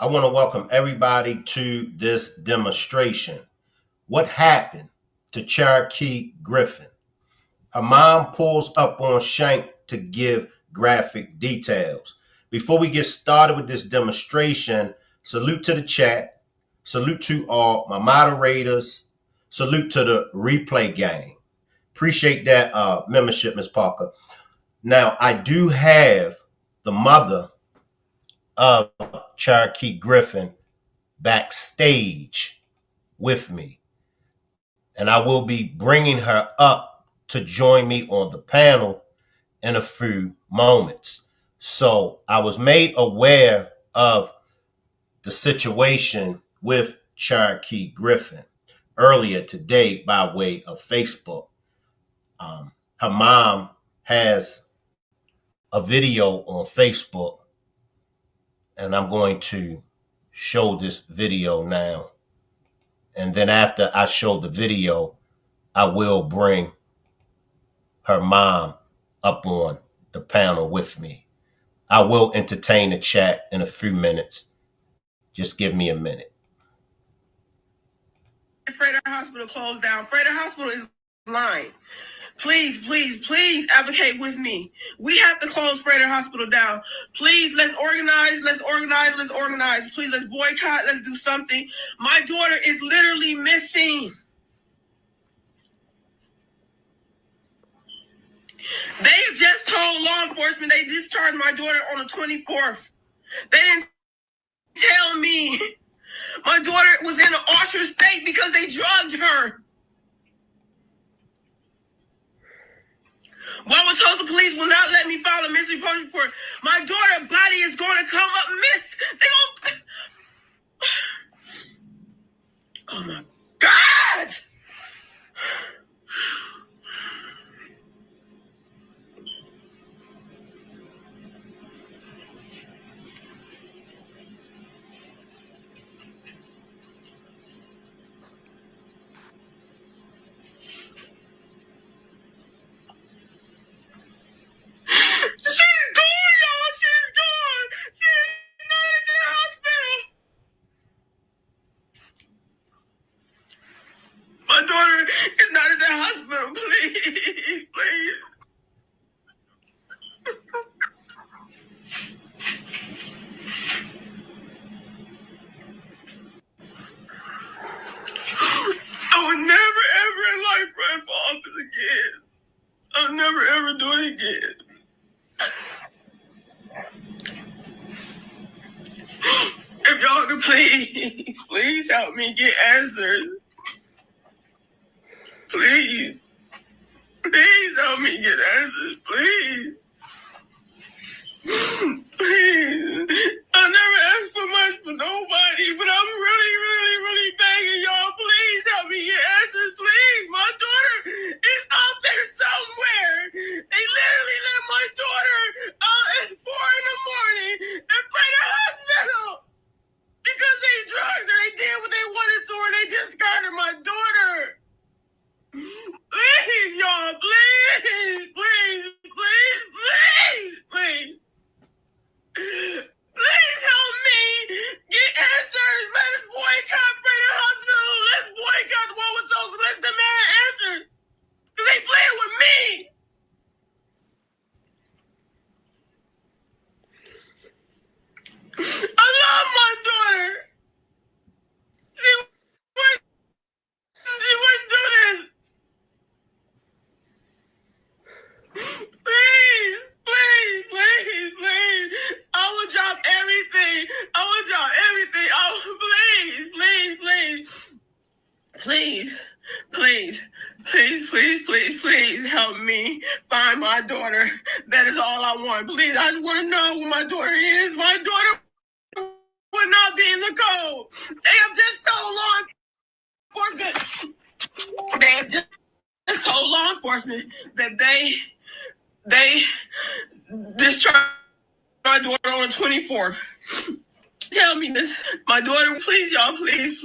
I want to welcome everybody to this demonstration. What happened to Cherakei Griffin? Her mom pulls up on Shank to give graphic details. Before we get started with this demonstration, salute to the chat, salute to all my moderators, salute to the replay gang. Appreciate that membership, Ms. Parker. Now, I do have the mother of Cherakei Griffin backstage with me, and I will be bringing her up to join me on the panel in a few moments. So I was made aware of the situation with Cherakei Griffin earlier today by way of Facebook. Her mom has a video on Facebook, and I'm going to show this video now. And then after I show the video, I will bring her mom up on the panel with me. I will entertain the chat in a few minutes. Just give me a minute. Frederick Hospital closed down. Frederick Hospital is lying. Please, please, please advocate with me. We have to close Frederick Hospital down. Please, let's organize, let's organize, let's organize. Please, let's boycott, let's do something. My daughter is literally missing. They just told law enforcement they discharged my daughter on the 24th. They didn't tell me. My daughter was in an altered state because they drugged her. Wauwatosa police will not let me file a missing person report. My daughter's body is going to come up miss. They don't. Oh my God! I'll never ever do it again. If y'all could please help me get answers. Please help me get answers, please. Please. I never asked for much for nobody, but I'm really begging y'all. Please help me get answers, please. My daughter is out there somewhere. They literally let my daughter out at 4 in the morning and pray to hospital because they drugged her. They did what they wanted to her. They discarded my daughter. Please, y'all, please. Please help me get answers. Let's boycott Frederick Hospital. Let's boycott the Wauwatosa. Let's demand answers. Because they playing with me. I love my daughter. She wouldn't do this. Please. I will drop everything. Please help me find my daughter. That is all I want. Please, I just want to know where my daughter is. My daughter will not be in the cold. They have just told law enforcement. They have just told law enforcement that they discharged my daughter on the 24th. Tell me this. My daughter, please, y'all, please.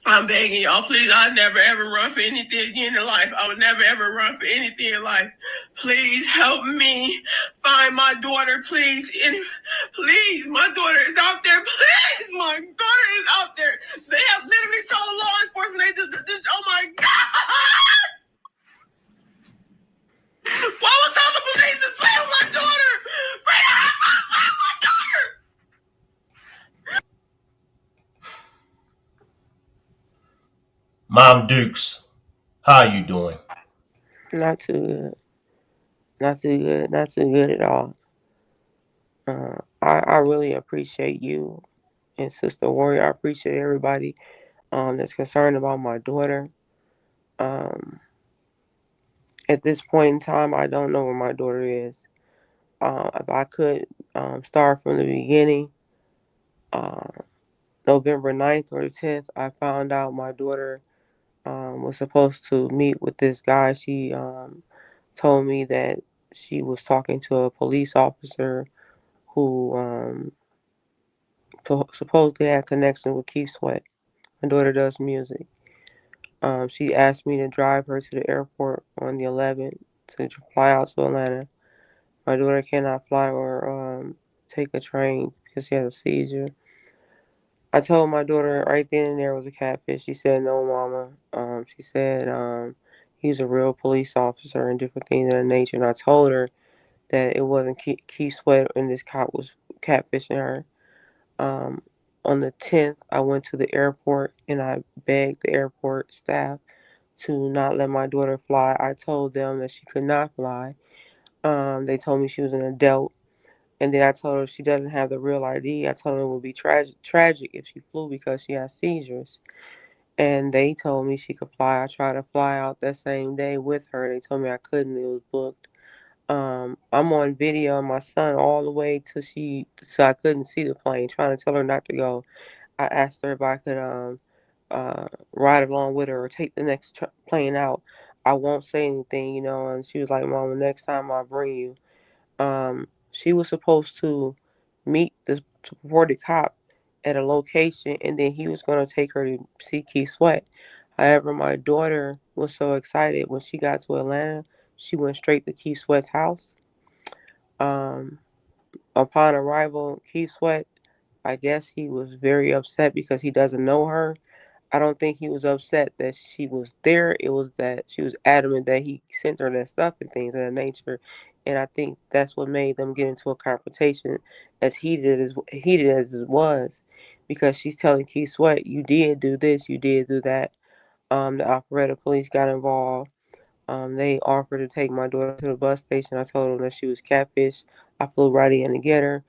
I'm begging y'all, please. I'll never ever run for anything again in life. I would never ever run for anything in life. Please help me find my daughter, please. Please, my daughter is out there. Please, my daughter is out there. They have literally told law enforcement. They just oh my God. Why was all the police to play with my daughter? Freedom, my daughter. Mom Dukes, how are you doing? Not too good. Not too good. Not too good at all. I really appreciate you and Sister Warrior. I appreciate everybody that's concerned about my daughter. Um, at this point in time, I don't know where my daughter is. If I could start from the beginning, uh, November 9th or the 10th, I found out my daughter was supposed to meet with this guy. She told me that she was talking to a police officer who supposedly had connection with Keith Sweat. My daughter does music. She asked me to drive her to the airport on the 11th to fly out to Atlanta. My daughter cannot fly or take a train because she has a seizure. I told my daughter right then and there was a catfish. She said, "No, mama." She said he's a real police officer and different things of that nature. And I told her that it wasn't Keith Sweat and this cop was catfishing her. Um, on the 10th, I went to the airport and I begged the airport staff to not let my daughter fly. I told them that she could not fly. They told me she was an adult. And then I told her she doesn't have the real ID. I told her it would be tragic if she flew because she has seizures. And they told me she could fly. I tried to fly out that same day with her. They told me I couldn't. It was booked. I'm on video of my son all the way till I couldn't see the plane, trying to tell her not to go. I asked her if I could ride along with her or take the next plane out. I won't say anything, And she was like, "Mama, next time I'll bring you." She was supposed to meet the purported cop at a location, and then he was going to take her to see Keith Sweat. However, my daughter was so excited when she got to Atlanta, she went straight to Keith Sweat's house. Um, upon arrival, Keith Sweat, I guess he was very upset because he doesn't know her. I don't think he was upset that she was there. It was that she was adamant that he sent her that stuff and things of that nature. And I think that's what made them get into a confrontation as heated as it was. Because she's telling Keith Sweat, "You did do this, you did do that." The operator police got involved. They offered to take my daughter to the bus station. I told them that she was catfish. I flew right in to get her.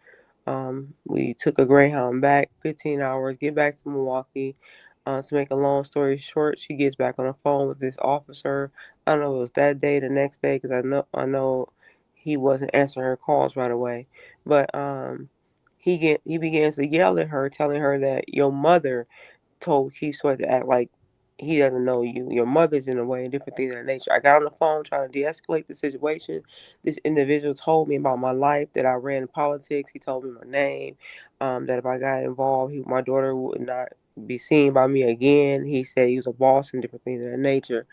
We took a Greyhound back, 15 hours, get back to Milwaukee. To make a long story short, she gets back on the phone with this officer. I don't know if it was that day, the next day, because I know he wasn't answering her calls right away. But he begins to yell at her, telling her that your mother told Keith Sweat to act like he doesn't know you. Your mother's in the way and different things of that nature. I got on the phone trying to de-escalate the situation. This individual told me about my life, that I ran in politics. He told me my name, that if I got involved, my daughter would not be seen by me again. He said he was a boss and different things of that nature.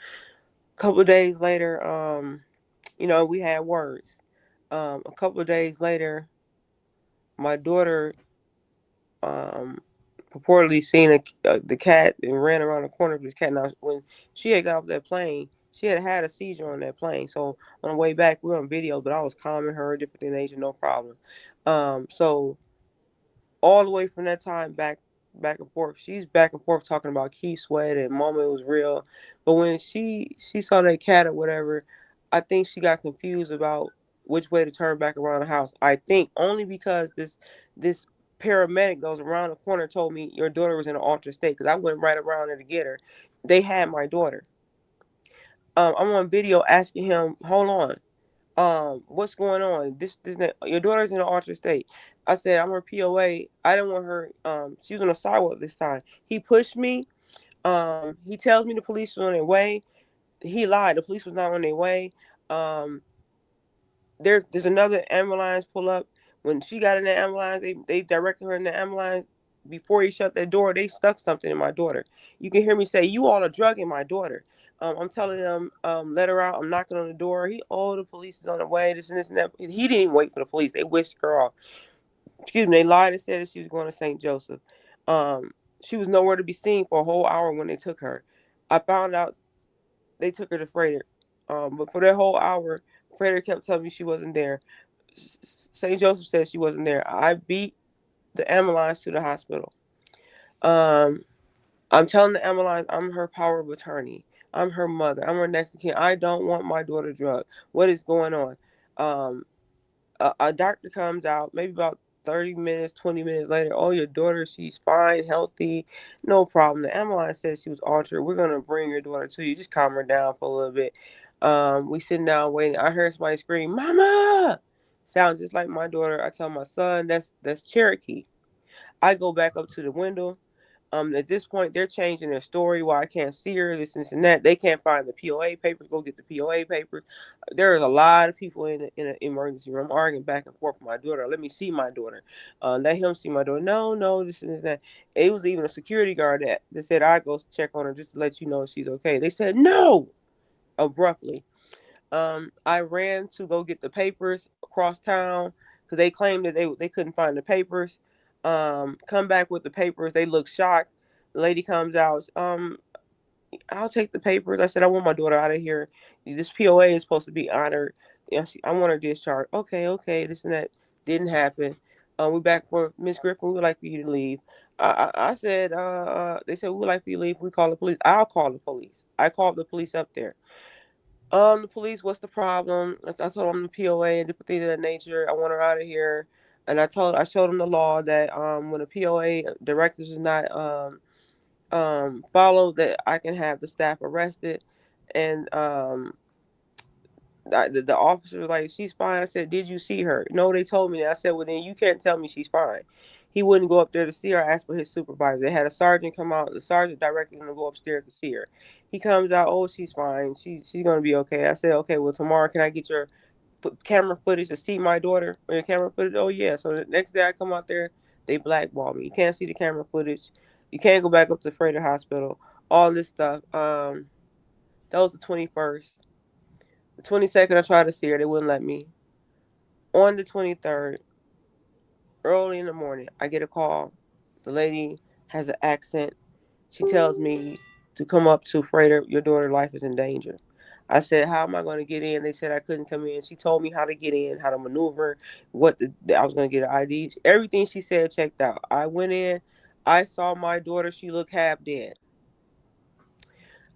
A couple of days later, we had words. A couple of days later, my daughter um, purportedly seen the cat and ran around the corner of this cat. Now, when she had got off that plane, she had had a seizure on that plane. So on the way back, we were on video, but I was calming her, different things, nature, no problem. So all the way from that time back and forth. She's back and forth talking about Key Sweat and Mama it was real. But when she saw that cat or whatever, I think she got confused about which way to turn back around the house. I think only because this paramedic goes around the corner and told me your daughter was in an altered state because I went right around there to get her. They had my daughter. I'm on video asking him, hold on, what's going on? Your daughter's in an altered state. I said, I'm her POA. I didn't want her, she was on the sidewalk this time. He pushed me. He tells me the police was on their way. He lied. The police was not on their way. Um, there's another ambulance pull up. When she got in the ambulance, they directed her in the ambulance. before he shut that door, they stuck something in my daughter. You can hear me say, "You all are drugging my daughter." I'm telling them, let her out. I'm knocking on the door. The police is on the way. This and this and that. He didn't even wait for the police. They whisked her off. Excuse me. They lied and said that she was going to St. Joseph. Um, she was nowhere to be seen for a whole hour when they took her. I found out they took her to Freighter. But for that whole hour, Freighter kept telling me she wasn't there. St. Joseph said she wasn't there. I beat the ambulance to the hospital. Um, I'm telling the ambulance I'm her power of attorney. I'm her mother. I'm her next of kin. I don't want my daughter drugged. What is going on? Um, a doctor comes out maybe about 30 minutes, 20 minutes later. Oh, your daughter, she's fine, healthy, no problem. The ambulance says she was altered. We're going to bring your daughter to you. Just calm her down for a little bit. We sitting down waiting. I heard somebody scream, "Mama!" Sounds just like my daughter. I tell my son, that's Cherokee. I go back up to the window. At this point, they're changing their story. Why I can't see her, this and that. They can't find the POA papers. Go get the POA papers. There's a lot of people in an emergency room arguing back and forth with my daughter. Let me see my daughter. Let him see my daughter. No, no, this and that. It was even a security guard that said I go check on her just to let you know she's okay. They said no abruptly. I ran to go get the papers across town because they claimed that they couldn't find the papers. Come back with the papers. They look shocked. The lady comes out. I'll take the papers. I said I want my daughter out of here. This POA is supposed to be honored. I want her discharged. Okay, okay. This and that didn't happen. We back for Miss Griffin. We would like for you to leave. I said. They said we would like for you to leave. We call the police. I'll call the police. I called the police up there. The police, what's the problem? I told them the POA and different things of that nature. I want her out of here. And I showed them the law that when a POA directives is not followed, that I can have the staff arrested. And the officer was like, she's fine. I said, did you see her? No, they told me that. I said, well, then you can't tell me she's fine. He wouldn't go up there to see her. I asked for his supervisor. They had a sergeant come out. The sergeant directed him to go upstairs to see her. He comes out, oh, she's fine. She's going to be okay. I said, okay, well, tomorrow, can I get your camera footage to see my daughter? Or your camera footage? Oh, yeah. So the next day I come out there, they blackball me. You can't see the camera footage. You can't go back up to Freighter Hospital. All this stuff. That was the 21st. The 22nd, I tried to see her. They wouldn't let me. On the 23rd, early in the morning, I get a call. The lady has an accent. She tells me to come up to Freighter. Your daughter's life is in danger. I said, how am I going to get in? They said I couldn't come in. She told me how to get in, how to maneuver, I was going to get an ID. Everything she said checked out. I went in. I saw my daughter. She looked half dead.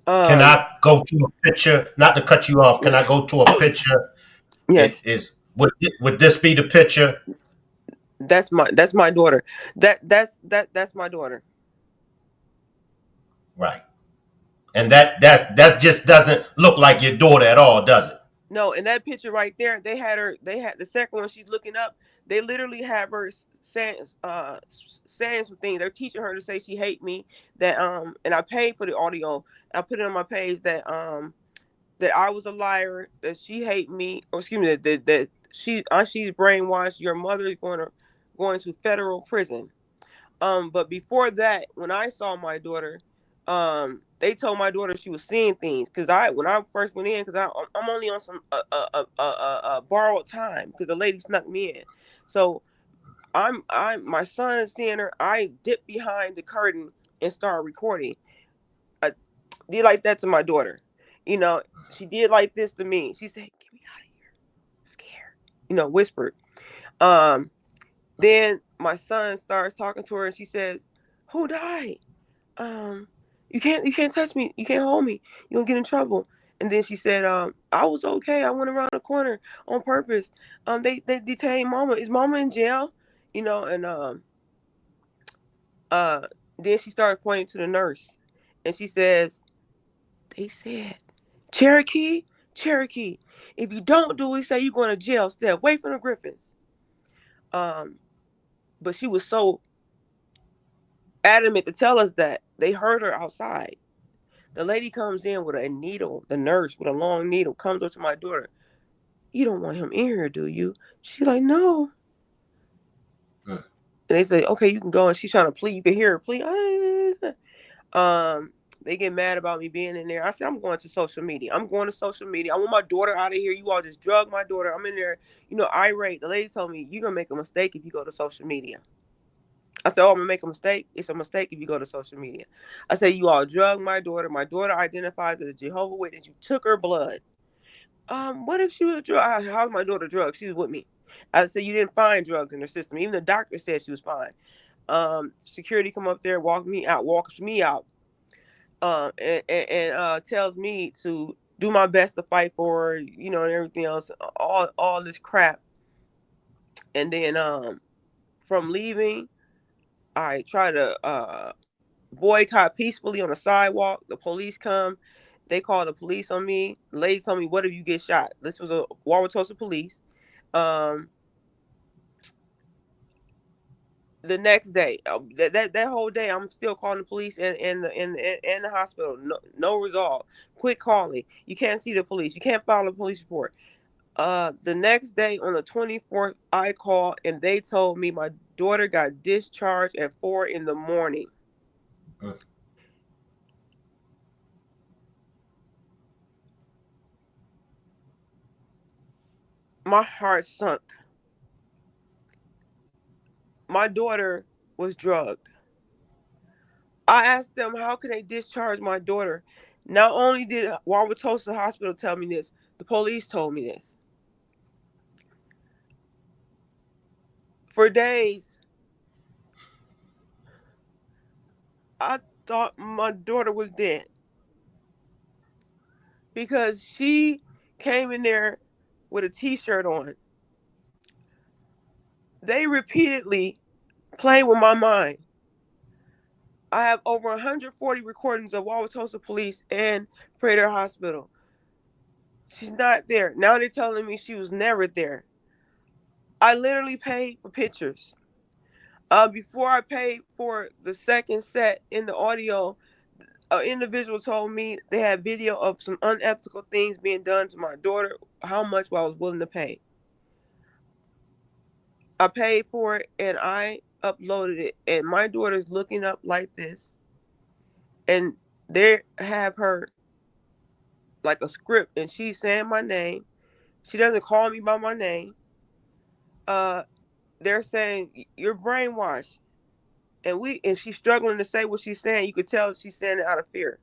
Can Um, I go to a picture? Not to cut you off. Can I go to a picture? It yes, is would this be the picture? that's my daughter. That's my daughter. Right. And that's just doesn't look like your daughter at all, does it? No, in that picture right there, they had her. They had the second one. She's looking up. They literally have her saying some things. They're teaching her to say she hate me. That and I paid for the audio. I put it on my page that I was a liar. That she hate me. Or excuse me. That she's brainwashed. Your mother is going to federal prison. But before that, when I saw my daughter, they told my daughter she was seeing things. Cause when I first went in, I'm only on some borrowed time because the lady snuck me in. So my son is seeing her. I dip behind the curtain and start recording. I did like that to my daughter. You know, she did like this to me. She said, "Get me out of here, I'm scared." Whispered. Um, then my son starts talking to her and she says, "Who died? Um, you can't touch me. You can't hold me. You'll get in trouble." And then she said, "I was okay. I went around the corner on purpose. They detained mama. Is mama in jail?" And uh then she started pointing to the nurse and she says, "They said, Cherokee, Cherokee, if you don't do what we say, you're going to jail. Stay away from the Griffins." Um, but she was so adamant to tell us that they heard her outside. The lady comes in with a needle, the nurse with a long needle comes up to my daughter. "You don't want him in here, do you?" She's like, "No." Hmm. And they say, okay, you can go. And she's trying to plead. You can hear her plead. They get mad about me being in there. I said, I'm going to social media. I'm going to social media. I want my daughter out of here. You all just drug my daughter. I'm in there, irate. The lady told me, you're going to make a mistake if you go to social media. I said, oh, I'm going to make a mistake. It's a mistake if you go to social media. I said, you all drug my daughter. My daughter identifies as a Jehovah's Witness. You took her blood. What if she was drugged? How's my daughter drugged? She was with me. I said, you didn't find drugs in her system. Even the doctor said she was fine. Security come up there, walks me out, and tells me to do my best to fight for her, and everything else, all this crap. And then from leaving, I try to boycott peacefully on the sidewalk. The police come. They call the police on me. The lady told me, what if you get shot? This was a Wauwatosa police. Um, the next day, that whole day, I'm still calling the police and the hospital. No resolve. Quit calling. You can't see the police. You can't file a police report. The next day on the 24th, I called and they told me my daughter got discharged at 4 in the morning. My heart sunk. My daughter was drugged. I asked them how can they discharge my daughter. Not only did Wauwatosa Hospital tell me this, the police told me this. For days, I thought my daughter was dead because she came in there with a t-shirt on. They repeatedly played with my mind. I have over 140 recordings of Wauwatosa Police and Prater Hospital. She's not there. Now they're telling me she was never there. I literally paid for pictures. Before I paid for the second set in the audio, an individual told me they had video of some unethical things being done to my daughter, how much I was willing to pay. I paid for it and I uploaded it, and my daughter's looking up like this, and they have her like a script, and she's saying my name. She doesn't call me by my name. Uh, they're saying you're brainwashed, and she's struggling to say what she's saying. You could tell she's saying it out of fear.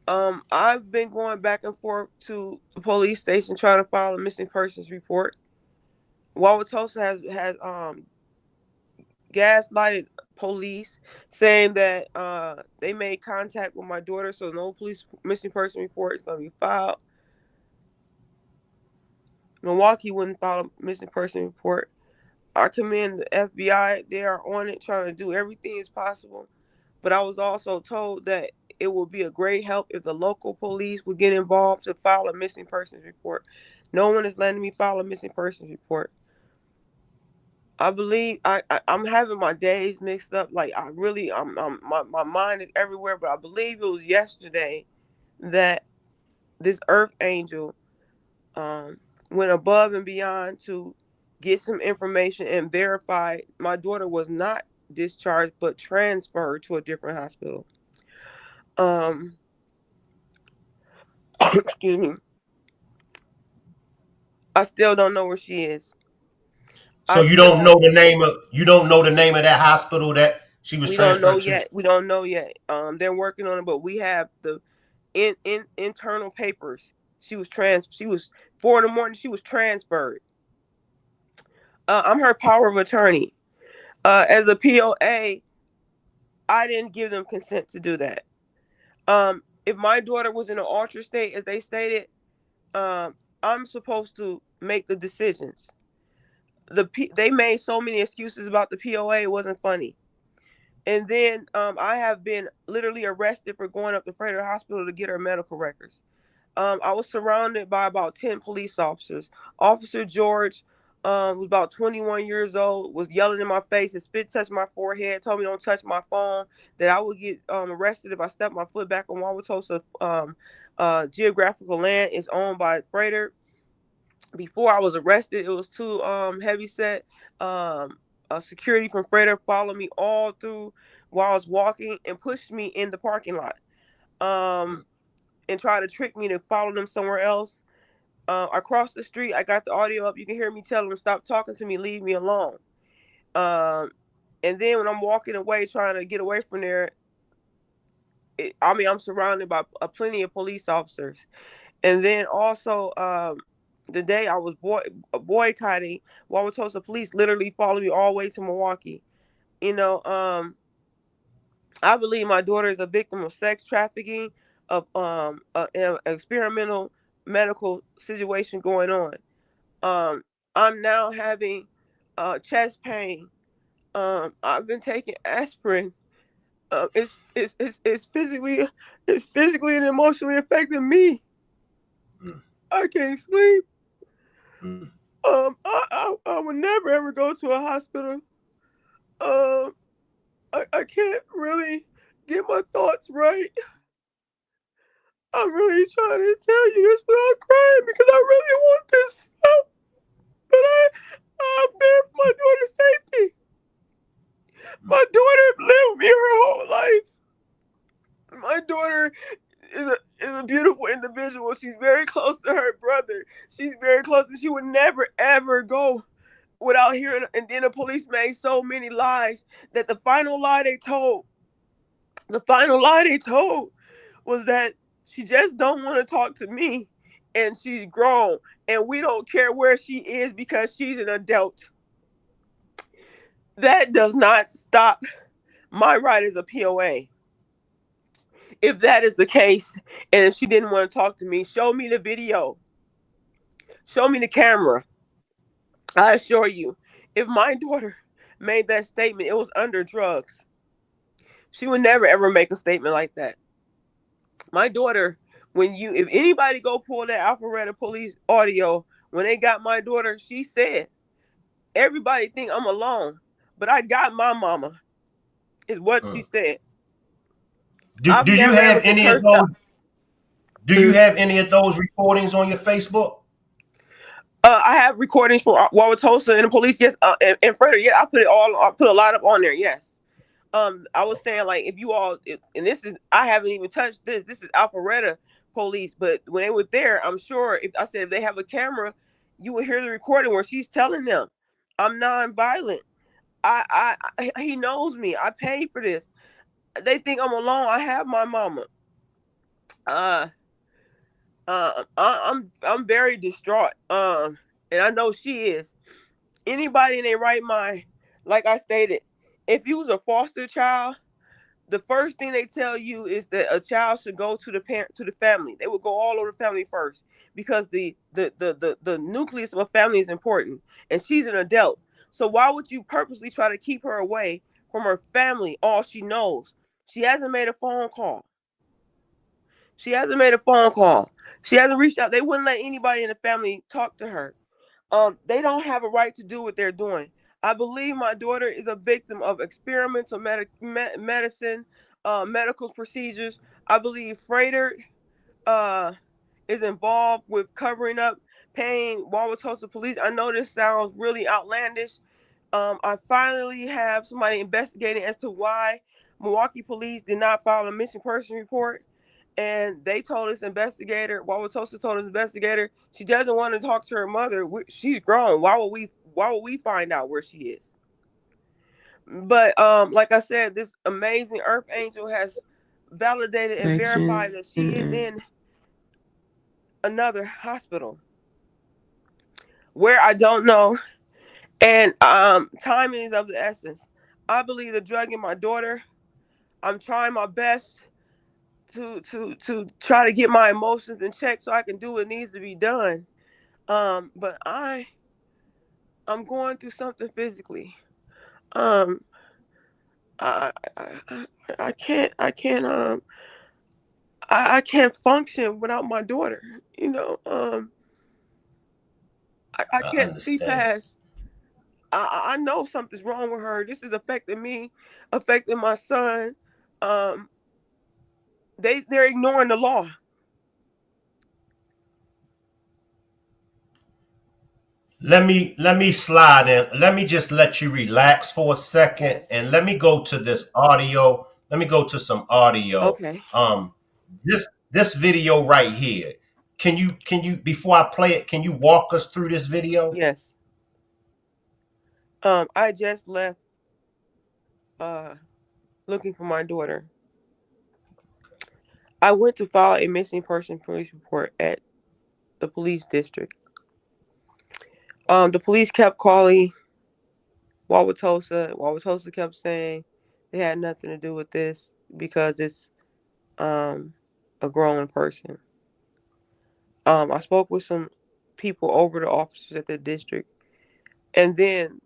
I've been going back and forth to the police station trying to file a missing persons report. Wauwatosa has gaslighted police, saying that they made contact with my daughter, so no police missing person report is going to be filed. Milwaukee wouldn't file a missing person report. I commend the FBI. They are on it, trying to do everything as possible. But I was also told that it would be a great help if the local police would get involved to file a missing persons report. No one is letting me file a missing persons report. I believe I'm having my days mixed up. Like I really, my mind is everywhere. But I believe it was yesterday that this Earth Angel um, went above and beyond to get some information and verify my daughter was not discharged but transferred to a different hospital. Um, excuse me. I still don't know where she is. So I still have. you don't know the name of that hospital that she was We don't know transferred to. yet. We don't know yet. They're working on it, but we have the in internal papers. She was 4 in the morning. She was transferred. I'm her power of attorney. As a POA, I didn't give them consent to do that. If my daughter was in an altered state, as they stated, I'm supposed to make the decisions. They made so many excuses about the POA. It wasn't funny. And then I have been literally arrested for going up to Frederick Hospital to get her medical records. I was surrounded by about 10 police officers. Officer George was about 21 years old, was yelling in my face, his spit touched my forehead, told me don't touch my phone, that I would get arrested if I stepped my foot back on Wauwatosa geographical land is owned by Freighter. Before I was arrested, it was two heavy set security from Freighter followed me all through while I was walking and pushed me in the parking lot. And tried to trick me to follow them somewhere else. Across the street, I got the audio up. You can hear me tell them, stop talking to me, leave me alone. And then when I'm walking away, trying to get away from there, I'm surrounded by plenty of police officers. And then also, the day I was boycotting, Wauwatosa police literally followed me all the way to Milwaukee. You know, I believe my daughter is a victim of sex trafficking, of an experimental medical situation going on. I'm now having chest pain. I've been taking aspirin. It's physically and emotionally affecting me. I can't sleep. I would never ever go to a hospital. Um, I can't really get my thoughts right. I'm really trying to tell you this without crying because I really want this help. But I'm fearing for my daughter's safety. My daughter lived with me her whole life. My daughter is a beautiful individual. She's very close to her brother. She's very close, but she would never ever go without hearing. And then the police made so many lies that the final lie they told was that she just don't want to talk to me, and she's grown, and we don't care where she is because she's an adult. That does not stop my right as a POA. If that is the case, and if she didn't want to talk to me, show me the video. Show me the camera. I assure you, if my daughter made that statement, it was under drugs. She would never ever make a statement like that. My daughter, if anybody go pull that Alpharetta police audio, when they got my daughter, she said, everybody think I'm alone, but I got my mama, is what she said. I've Do you never ever have been any of cursed those? out. Do you have any of those recordings on your Facebook? I have recordings for Wauwatosa and the police. Yes, and further, yeah, I put it all. I put a lot up on there. Yes. I was saying like if you all, and this is I haven't even touched this. This is Alpharetta police, but when they were there, I'm sure if they have a camera, you will hear the recording where she's telling them, "I'm non-violent. He knows me. I paid for this. They think I'm alone. I have my mama. Uh, I'm very distraught. And I know she is. Anybody in their right mind, like I stated, if you was a foster child, the first thing they tell you is that a child should go to the family. They would go all over the family first because the nucleus of a family is important, and she's an adult. So why would you purposely try to keep her away from her family? All she knows, she hasn't made a phone call. She hasn't made a phone call. She hasn't reached out. They wouldn't let anybody in the family talk to her. They don't have a right to do what they're doing. I believe my daughter is a victim of experimental medicine, medical procedures. I believe Freighter uh, is involved with covering up, paying Wauwatosa police. I know this sounds really outlandish. I finally have somebody investigating as to why Milwaukee police did not file a missing person report. And they told this investigator, Wauwatosa told this investigator, she doesn't want to talk to her mother. She's grown. Why would we find out where she is? But like I said, this amazing Earth Angel has validated and verified that she is in another hospital where I don't know. And timing is of the essence. I believe the drug in my daughter. I'm trying my best to try to get my emotions in check so I can do what needs to be done. But I'm going through something physically. Um, I I, I can't function without my daughter. You know, I I can't see understand. past. I know something's wrong with her. This is affecting me, affecting my son. Um, they're ignoring the law. Let me slide in. Let me just let you relax for a second, Yes. and let me go to this audio. Let me go to some audio. Okay. This video right here. Can you before I play it? Can you walk us through this video? Yes. I just left uh looking for my daughter. I went to file a missing person police report at the police district. The police kept calling Wauwatosa. Wauwatosa kept saying they had nothing to do with this because it's um a grown person. I spoke with some people over the officers at the district, and then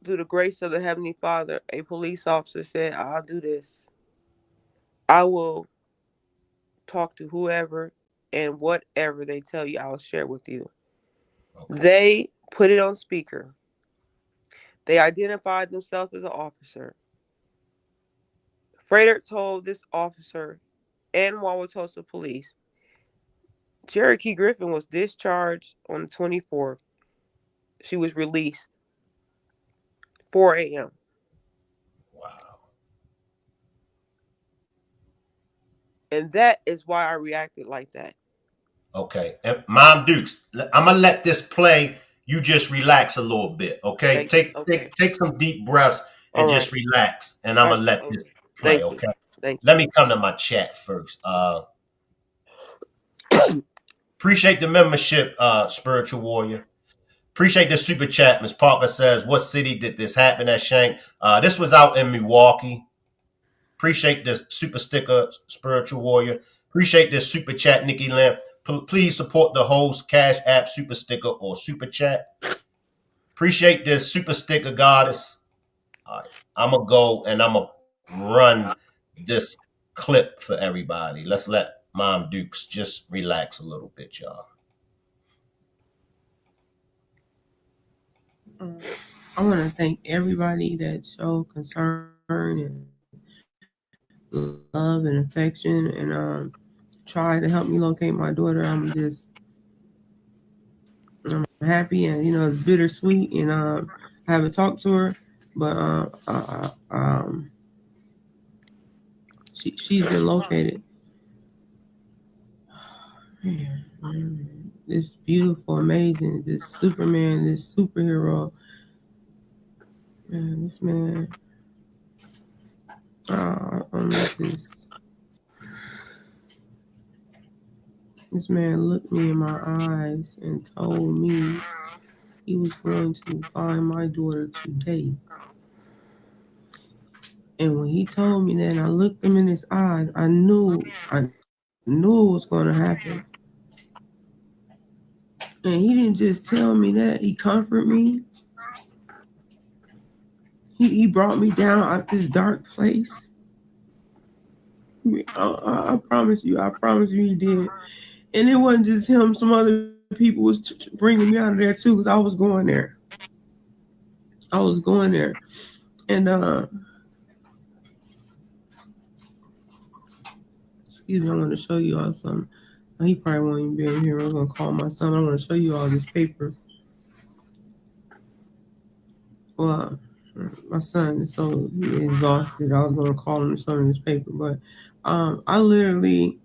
through the grace of the Heavenly Father, a police officer said, "I'll do this. I will talk to whoever and whatever they tell you, I'll share with you." Okay. They put it on speaker. They identified themselves as an officer. Frederick told this officer and Wauwatosa police Cherokee Griffin was discharged on the 24th. She was released 4 a.m. Wow. And that is why I reacted like that. Okay. And Mom Dukes, I'm gonna let this play. You just relax a little bit. Okay. Thank Take okay. take take some deep breaths All and right. just relax. And I'm gonna let Okay. this play. Thank you. Okay. Thank Let me come to my chat first. Appreciate the membership, spiritual warrior. Appreciate the super chat. Ms. Parker says, "What city did this happen at, Shank?" This was out in Milwaukee. Appreciate the super sticker, spiritual warrior. Appreciate this super chat, Nikki Lamb. Please support the host, Cash App, super sticker, or super chat. Appreciate this super sticker, goddess. All right, I'm gonna go and I'm gonna run this clip for everybody. Let's let Mom Dukes just relax a little bit, y'all. you. I want to thank everybody that showed concern and love and affection and tried to help me locate my daughter. I'm happy and it's bittersweet and I haven't talked to her, but she's been located. Man, this beautiful, amazing, this Superman, this superhero, man, this man. This man looked me in my eyes and told me he was going to find my daughter today. And when he told me that, and I looked him in his eyes, I knew it was going to happen. And he didn't just tell me that; he comforted me. He brought me down out of this dark place. I promise you, he did. And it wasn't just him; some other people was bringing me out of there too, because I was going there. I was going there, and excuse me, I want to show you all some. He probably won't even be in here. I'm gonna call my son. I want to show you all this paper. Well, my son is so exhausted. I was gonna call him to show him this paper, but I literally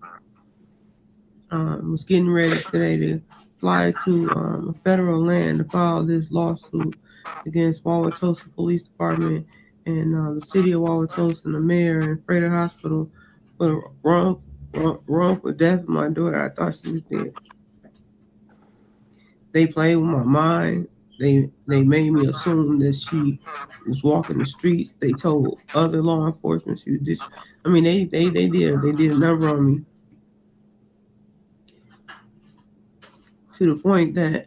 was getting ready today to fly to a federal land to file this lawsuit against Wauwatosa Police Department and the city of Wauwatosa and the mayor and Frederick Hospital for the wrongful death of my daughter. I thought she was dead. They played with my mind. They made me assume that she was walking the streets. They told other law enforcement she was just. I mean, they did a number on me to the point that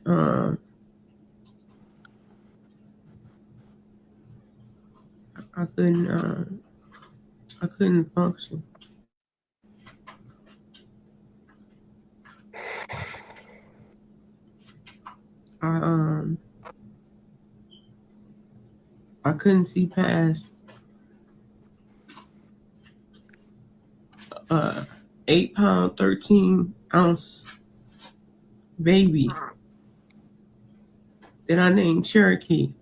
I couldn't function. I um I couldn't see past 8 pound 13 ounce baby that I named Cherokee.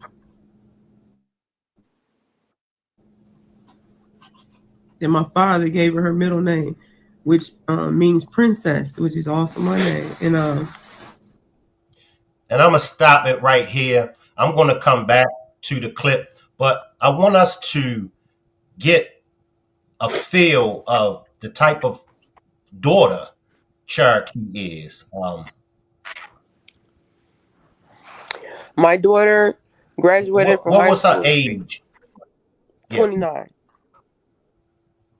That my father gave her middle name, which means princess, which is also my name. And I'm going to stop it right here. I'm going to come back to the clip, but I want us to get a feel of the type of daughter Cherokee is. My daughter graduated from What high was her school with age? Yeah, 3.29.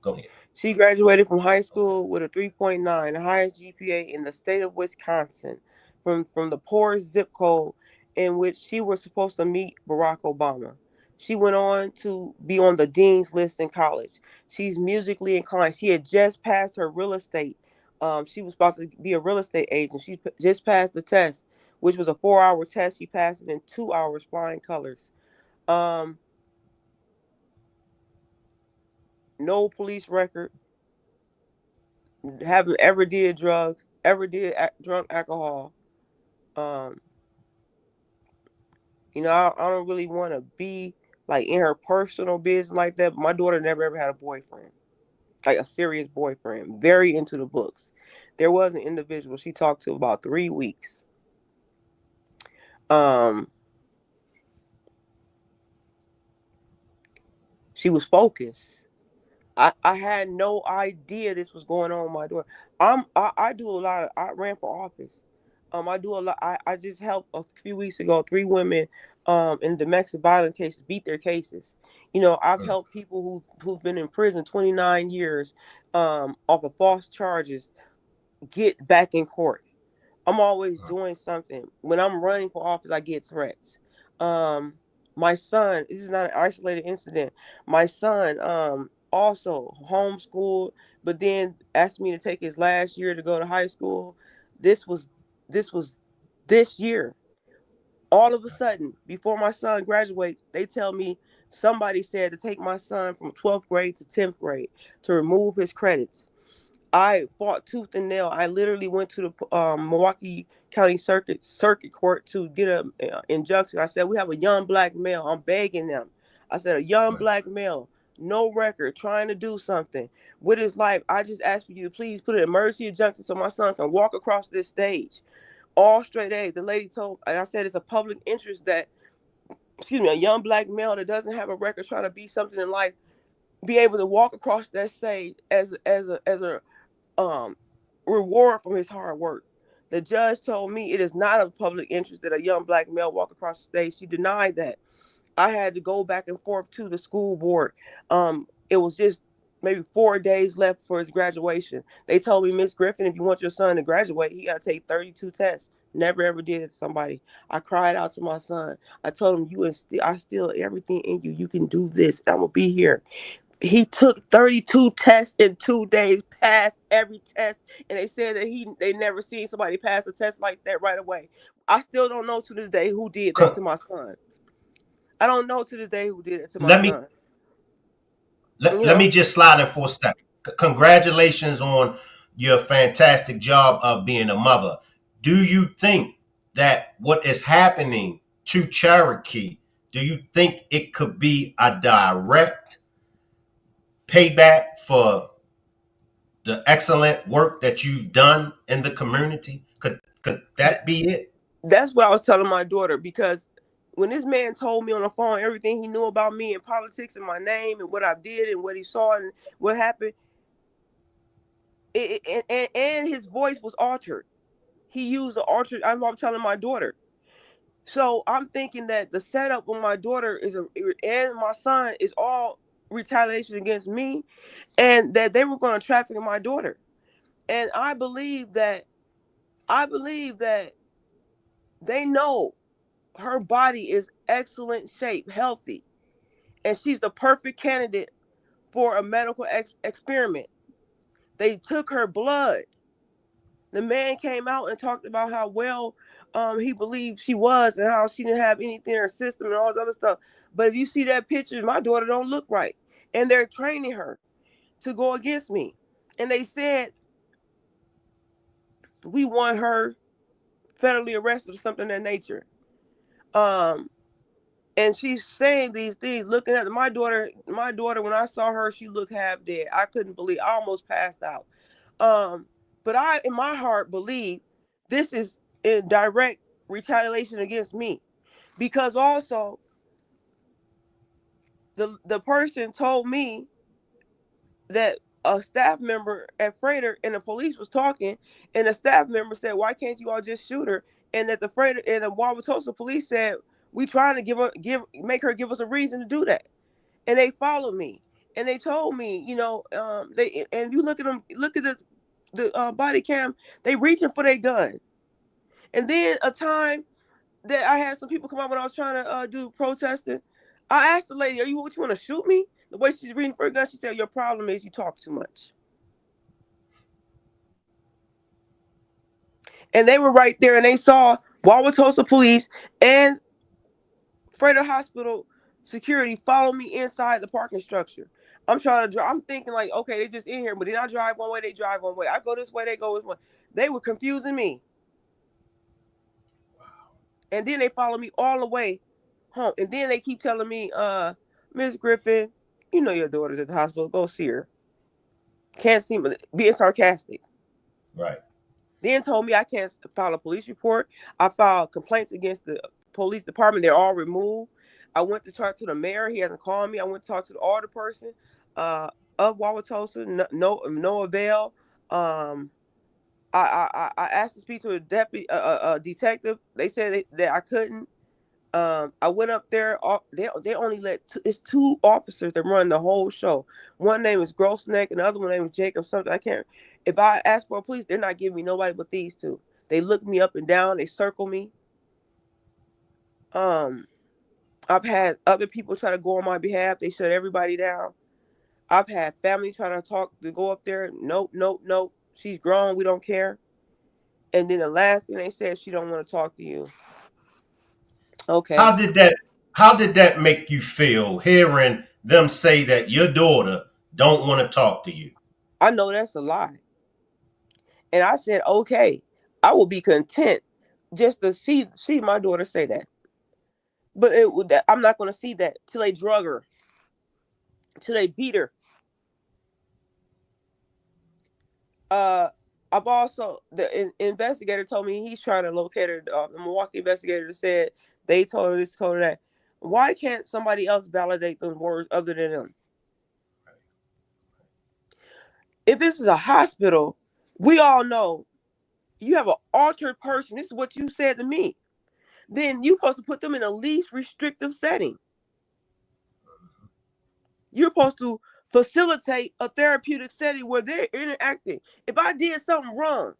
go ahead. She graduated from high school with a 3.9, the highest GPA in the state of Wisconsin, from the poorest zip code in which she was supposed to meet Barack Obama. She went on to be on the dean's list in college. She's musically inclined. She had just passed her real estate. She was about to be a real estate agent. She just passed the test, which was a 4-hour test. She passed it in 2 hours, flying colors. Um, no police record, haven't ever did drugs, ever did drunk alcohol. Um, I don't really want to be like in her personal business like that. But my daughter never ever had a boyfriend, like a serious boyfriend. Very into the books. There was an individual she talked to about 3 weeks. Um, she was focused. I had no idea this was going on with my daughter. I do a lot of I ran for office. I do a lot I just helped a few weeks ago 3 women in domestic violence cases beat their cases. I've Mm, helped people who've been in prison 29 years off of false charges get back in court. I'm always mm, doing something. When I'm running for office, I get threats. Um, my son, this is not an isolated incident. My son also homeschooled, but then asked me to take his last year to go to high school. This was this was this year. All of a sudden, before my son graduates, they tell me somebody said to take my son from 12th grade to 10th grade to remove his credits. I fought tooth and nail. I literally went to the Milwaukee County Circuit Court to get an injunction. I said, we have a young black male. I'm begging them. I said, a young right. black male, no record, trying to do something with his life. I just ask for you to please put an emergency injunction so my son can walk across this stage. All straight A's. The lady told, and I said, it's a public interest that, excuse me, a young black male that doesn't have a record trying to be something in life be able to walk across that stage as a um, reward from his hard work. The judge told me it is not of public interest that a young black male walk across the stage. She denied that. I had to go back and forth to the school board. It was just maybe 4 days left for his graduation. They told me, Miss Griffin, if you want your son to graduate, he got to take 32 tests. Never ever did it to somebody. I cried out to my son. I told him, I still everything in you. You can do this. I'm gonna be here. He took 32 tests in 2 days, passed every test, and they said that they never seen somebody pass a test like that right away. I still don't know to this day who did that to Con- my son. I don't know to this day who did it to my Let me son. let, You let me know, just slide in for a second. Congratulations on your fantastic job of being a mother. Do you think that what is happening to Cherokee, do you think it could be a direct payback for the excellent work that you've done in the community? Could Th- that be it? that's what I was telling my daughter because when this man told me on the phone everything he knew about me and politics and my name and what I did and what he saw and what happened, and his voice was altered. He used the altered. I'm telling my daughter. So I'm thinking that the setup with my daughter and my son is all retaliation against me, and that they were going to traffic my daughter. And I believe that they know her body is excellent shape, healthy, and she's the perfect candidate for a medical experiment. They took her blood. The man came out and talked about how well he believed she was and how she didn't have anything in her system and all this other stuff. But if you see that picture, my daughter don't look right. And they're training her to go against me. And they said, we want her federally arrested or something of that nature. Um, and she's saying these things, looking at my daughter. My daughter, when I saw her, she looked half dead. I couldn't believe. I almost passed out. Um, but I, in my heart, believe this is in direct retaliation against me, because also the person told me that a staff member at Freighter and the police was talking, and the staff member said, "Why can't you all just shoot her?" And that the Freighter and the Wauwatosa police said, "We trying to make her give us a reason to do that." And they followed me, and they told me, they, and you look at them, look at the body cam, they reaching for their gun. And then a time that I had some people come out when I was trying to do protesting, I asked the lady, what, you want to shoot me?" The way she's reading for a gun, she said, "Your problem is you talk too much." And they were right there, and they saw Wauwatosa police and Freighter Hospital security follow me inside the parking structure. I'm trying to drive. I'm thinking like, okay, they just in here, but then I drive one way, they drive one way. I go this way, they go this way. They were confusing me. And then they follow me all the way home. And then they keep telling me, "Miss Griffin, you know your daughter's at the hospital. Go see her." Can't see me, being sarcastic. Right. Then told me I can't file a police report. I filed complaints against the police department. They're all removed. I went to talk to the mayor. He hasn't called me. I went to talk to the alder person of Wauwatosa. No avail. Um, I asked to speak to a deputy, detective. They said that I couldn't. I went up there. They only let it's two officers that run the whole show. One name is Grossneck, and the other one name is Jacob something. I can't. If I ask for a police, they're not giving me nobody but these two. They look me up and down. They circle me. Um, I've had other people try to go on my behalf. They shut everybody down. I've had family try to talk to go up there. Nope, nope, nope. She's grown. We don't care. And then the last thing they said, she don't want to talk to you. How Okay. did that how did that make you feel hearing them say that your daughter don't want to talk to you? I know that's a lie. And I said, okay, I will be content just to see my daughter say that. But I'm not going to see that till they drug her, till they beat her. Uh, I've also investigator told me he's trying to locate her. The Milwaukee investigator said they told her this, told her that. Why can't somebody else validate those words other than them? If this is a hospital, we all know you have an altered person. This is what you said to me. Then you're supposed to put them in a least restrictive setting. You're supposed to facilitate a therapeutic setting where they're interacting. If I did something wrong,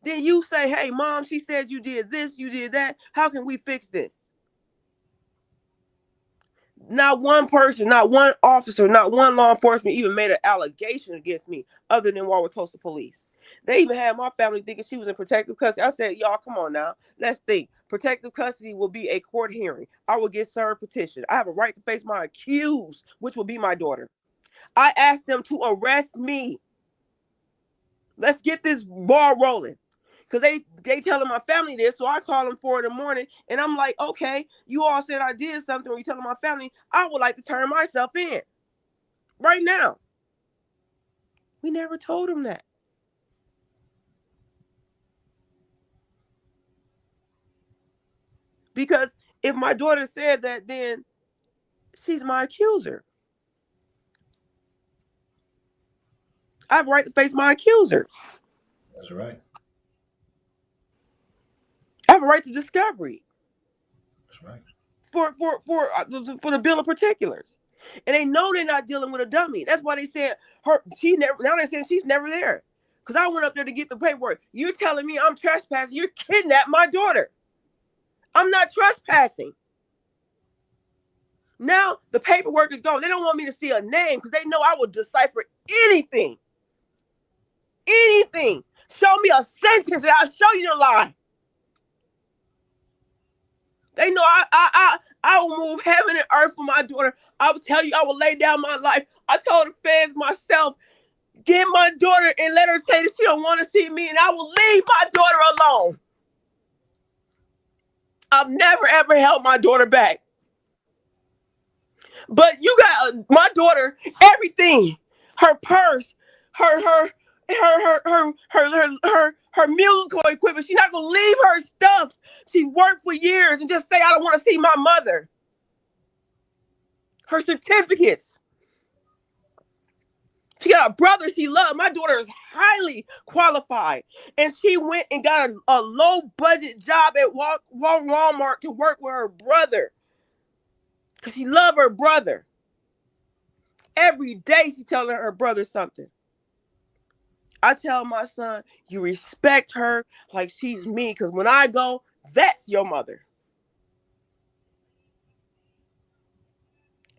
then you say, "Hey, mom, she said you did this, you did that. How can we fix this?" Not one person, not one officer, not one law enforcement even made an allegation against me other than Wauwatosa police. They even had my family thinking she was in protective custody. I said, y'all, come on now. Let's think. Protective custody will be a court hearing. I will get served petition. I have a right to face my accused, which will be my daughter. I asked them to arrest me. Let's get this ball rolling. Because they telling my family this, so I call them 4 in the morning, and I'm like, okay, you all said I did something. When you telling my family, I would like to turn myself in right now. We never told them that. Because if my daughter said that, then she's my accuser. I have a right to face my accuser. That's right. I have a right to discovery That's right. for the bill of particulars. And they know they're not dealing with a dummy. That's why they said she never. Now they're saying she's never there. Because I went up there to get the paperwork. You're telling me I'm trespassing. You're kidnapping my daughter. I'm not trespassing. Now the paperwork is gone. They don't want me to see a name because they know I will decipher anything. Anything. Show me a sentence and I'll show you the lie. They know I will move heaven and earth for my daughter. I will tell you I will lay down my life. I told the fans myself, get my daughter and let her say that she don't want to see me, and I will leave my daughter alone. I've never ever held my daughter back. But you got my daughter, everything, her purse, her her musical equipment. She's not gonna leave her stuff. She worked for years and just say, I don't want to see my mother. Her certificates. She got a brother she loved. My daughter is highly qualified. And she went and got a low budget job at Walmart to work with her brother. Because she loved her brother. Every day she telling her brother something. I tell my son, you respect her like she's me. Because when I go, that's your mother.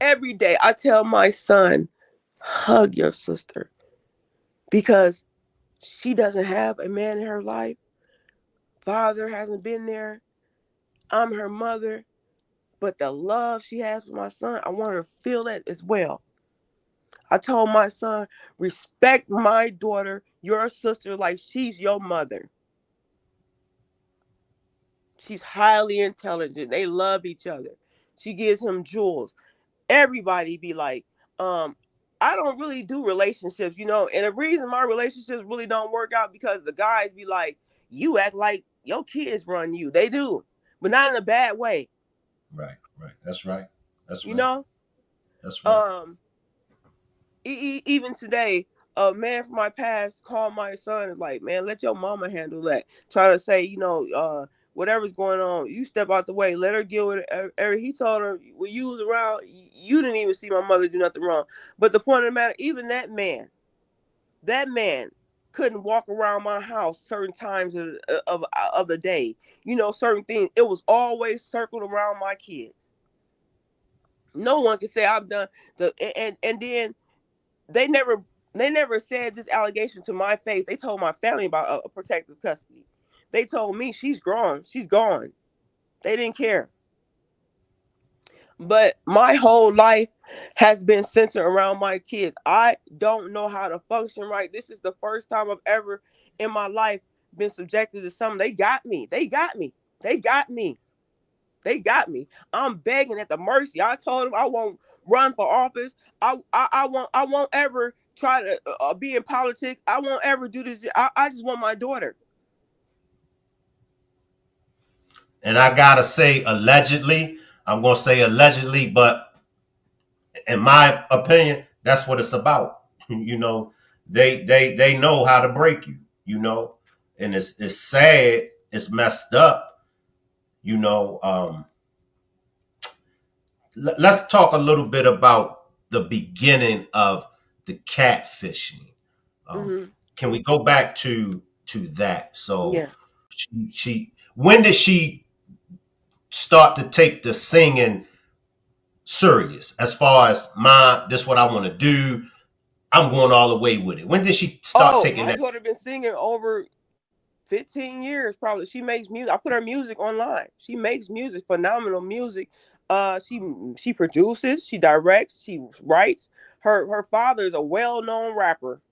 Every day I tell my son, hug your sister. Because she doesn't have a man in her life. Father hasn't been there. I'm her mother. But the love she has for my son, I want her to feel that as well. I told my son, respect my daughter, your sister, like she's your mother. She's highly intelligent. They love each other. She gives him jewels. Everybody be like, I don't really do relationships, and the reason my relationships really don't work out because the guys be like, you act like your kids run you. They do, but not in a bad way. Right, right. That's right. That's You right. know? That's right. Um, even today, a man from my past called my son and like, man, let your mama handle that. Try to say, whatever's going on, you step out the way, let her deal with it. He told her, when you was around, you didn't even see my mother do nothing wrong. But the point of the matter, even that man couldn't walk around my house certain times of the day. Certain things. It was always circled around my kids. No one can say I've done and then they never they never said this allegation to my face. They told my family about a protective custody. They told me she's grown, she's gone. They didn't care. But my whole life has been centered around my kids. I don't know how to function right. This is the first time I've ever in my life been subjected to something. They got me. They got me. They got me. They got me. I'm begging at the mercy. I told them I won't run for office. I won't ever try to be in politics. I won't ever do this. I just want my daughter. And I gotta say, allegedly, I'm gonna say allegedly, but in my opinion, that's what it's about. They know how to break you. And it's sad. It's messed up. You know. Let's talk a little bit about the beginning of the catfishing. Um, Hmm. can we go back to that? So Yeah. she when did she start to take the singing serious as far as this what I want to do? I'm going all the way with it. When did she start Oh, taking my that? daughter been singing over 15 years probably. She makes music. I put her music online. She makes music, phenomenal music. She produces, she directs, she writes. Her father is a well-known rapper.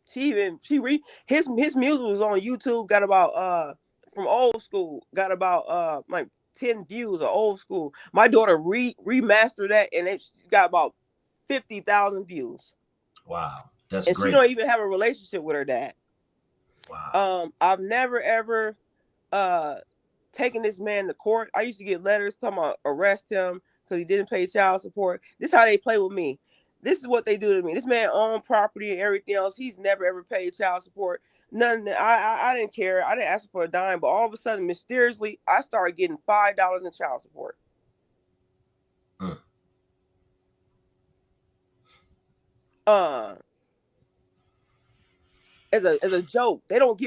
His music was on YouTube, got about from old school, got about like 10 views of old school. My daughter remastered that and it got about 50,000 views. Wow, that's And she great. don't even have a relationship with her dad. Wow. I've never ever uh taking this man to court. I used to get letters talking about arrest him because he didn't pay child support. This is how they play with me. This is what they do to me. This man owned property and everything else. He's never ever paid child support. None. I didn't care. I didn't ask for a dime. But all of a sudden, mysteriously, I started getting $5 in child support. Mm. Uh, as a joke. They don't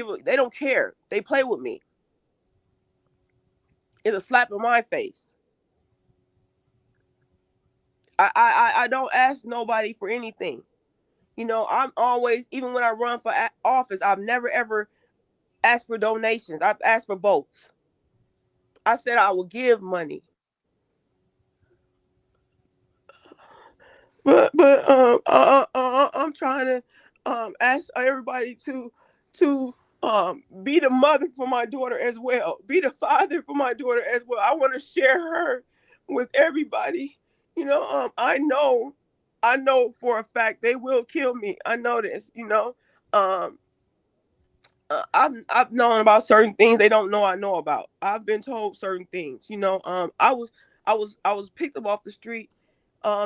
care. They play with me. It's a slap in my face. I don't ask nobody for anything. I'm always, even when I run for office, I've never ever asked for donations. I've asked for votes. I said I will give money, but I'm trying to ask everybody to Be the mother for my daughter as well. Be the father for my daughter as well. I want to share her with everybody. I know for a fact they will kill me. I know this. Um, I've known about certain things they don't know I know about. I've been told certain things. I was picked up off the street.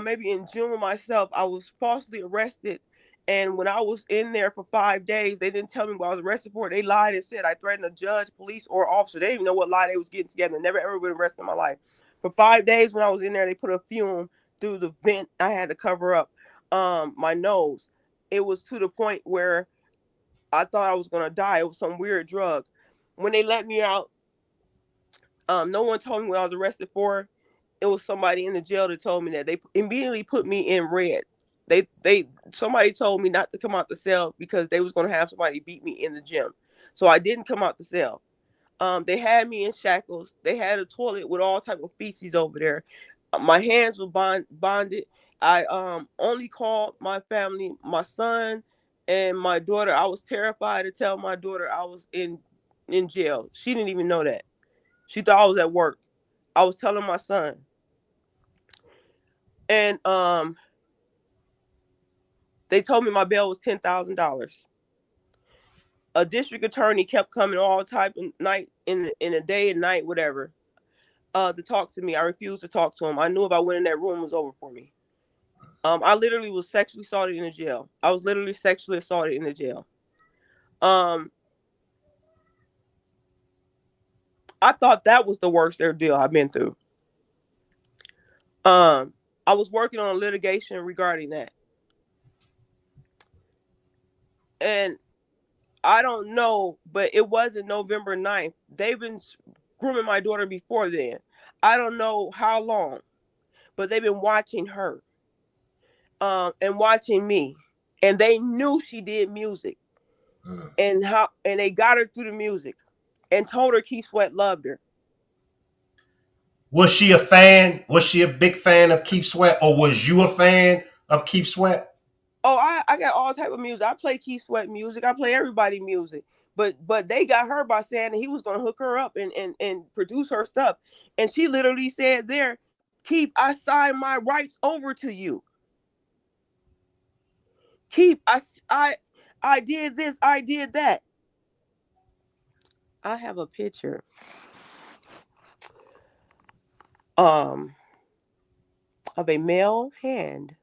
Maybe in June myself, I was falsely arrested. And when I was in there for 5 days, they didn't tell me what I was arrested for. They lied and said I threatened a judge, police, or officer. They didn't even know what lie they was getting together. Never ever been arrested in my life. For 5 days when I was in there, they put a fume through the vent. I had to cover up my nose. It was to the point where I thought I was gonna die. It was some weird drug. When they let me out, no one told me what I was arrested for. It was somebody in the jail that told me that. They immediately put me in red. They somebody told me not to come out the cell because they was gonna have somebody beat me in the gym. So I didn't come out the cell. They had me in shackles. They had a toilet with all type of feces over there. My hands were bonded. I only called my family, my son, and my daughter. I was terrified to tell my daughter I was in jail. She didn't even know that. She thought I was at work. I was telling my son, and they told me my bail was $10,000. A district attorney kept coming all type of night in a day and night, whatever, to talk to me. I refused to talk to him. I knew if I went in that room, it was over for me. I literally was sexually assaulted in the jail. I was literally sexually assaulted in the jail. I thought that was the worst ordeal I've been through. I was working on litigation regarding that. And I don't know, but it wasn't November 9th. They've been grooming my daughter before then. I don't know how long, but they've been watching her and watching me. And they knew she did music. And they got her through the music and told her Keith Sweat loved her. Was she a fan? Was she a big fan of Keith Sweat, or was you a fan of Keith Sweat? Oh, I got all type of music. I play Keith Sweat music. I play everybody music. But they got her by saying that he was gonna hook her up and produce her stuff. And she literally said there, Keith, I signed my rights over to you. Keith, I did this, I did that. I have a picture of a male hand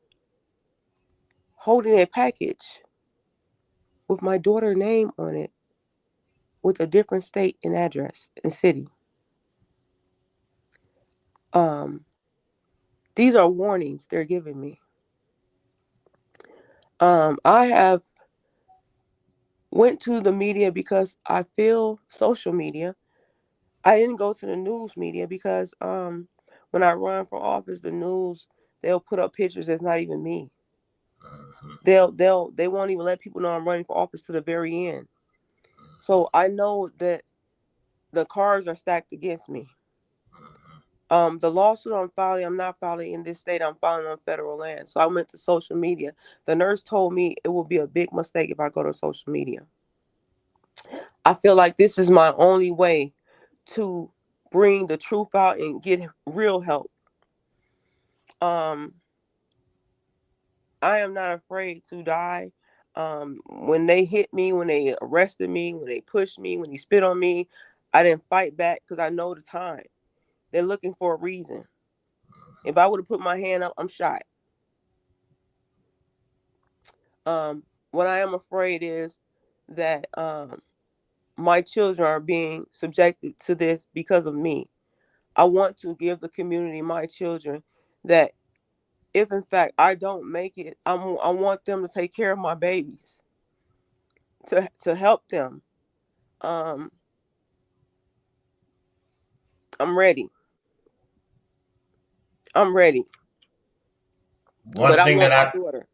holding a package with my daughter's name on it with a different state and address and city. Um, these are warnings they're giving me. I have went to the media because I feel social media. I didn't go to the news media because when I run for office, the news they'll put up pictures that's not even me. They won't even let people know I'm running for office to the very end. So I know that the cards are stacked against me. The lawsuit I'm not filing in this state. I'm filing on federal land. So I went to social media. The nurse told me it will be a big mistake if I go to social media. I feel like this is my only way to bring the truth out and get real help. Um, I am not afraid to die. When they hit me, when they arrested me, when they pushed me, when they spit on me, I didn't fight back because I know the time. They're looking for a reason. If I would have put my hand up, I'm shot. What I am afraid is that my children are being subjected to this because of me. I want to give the community, my children, that if in fact I don't make it, I want them to take care of my babies, to help them. Um, I'm ready. I'm ready. But One I thing that want my I daughter.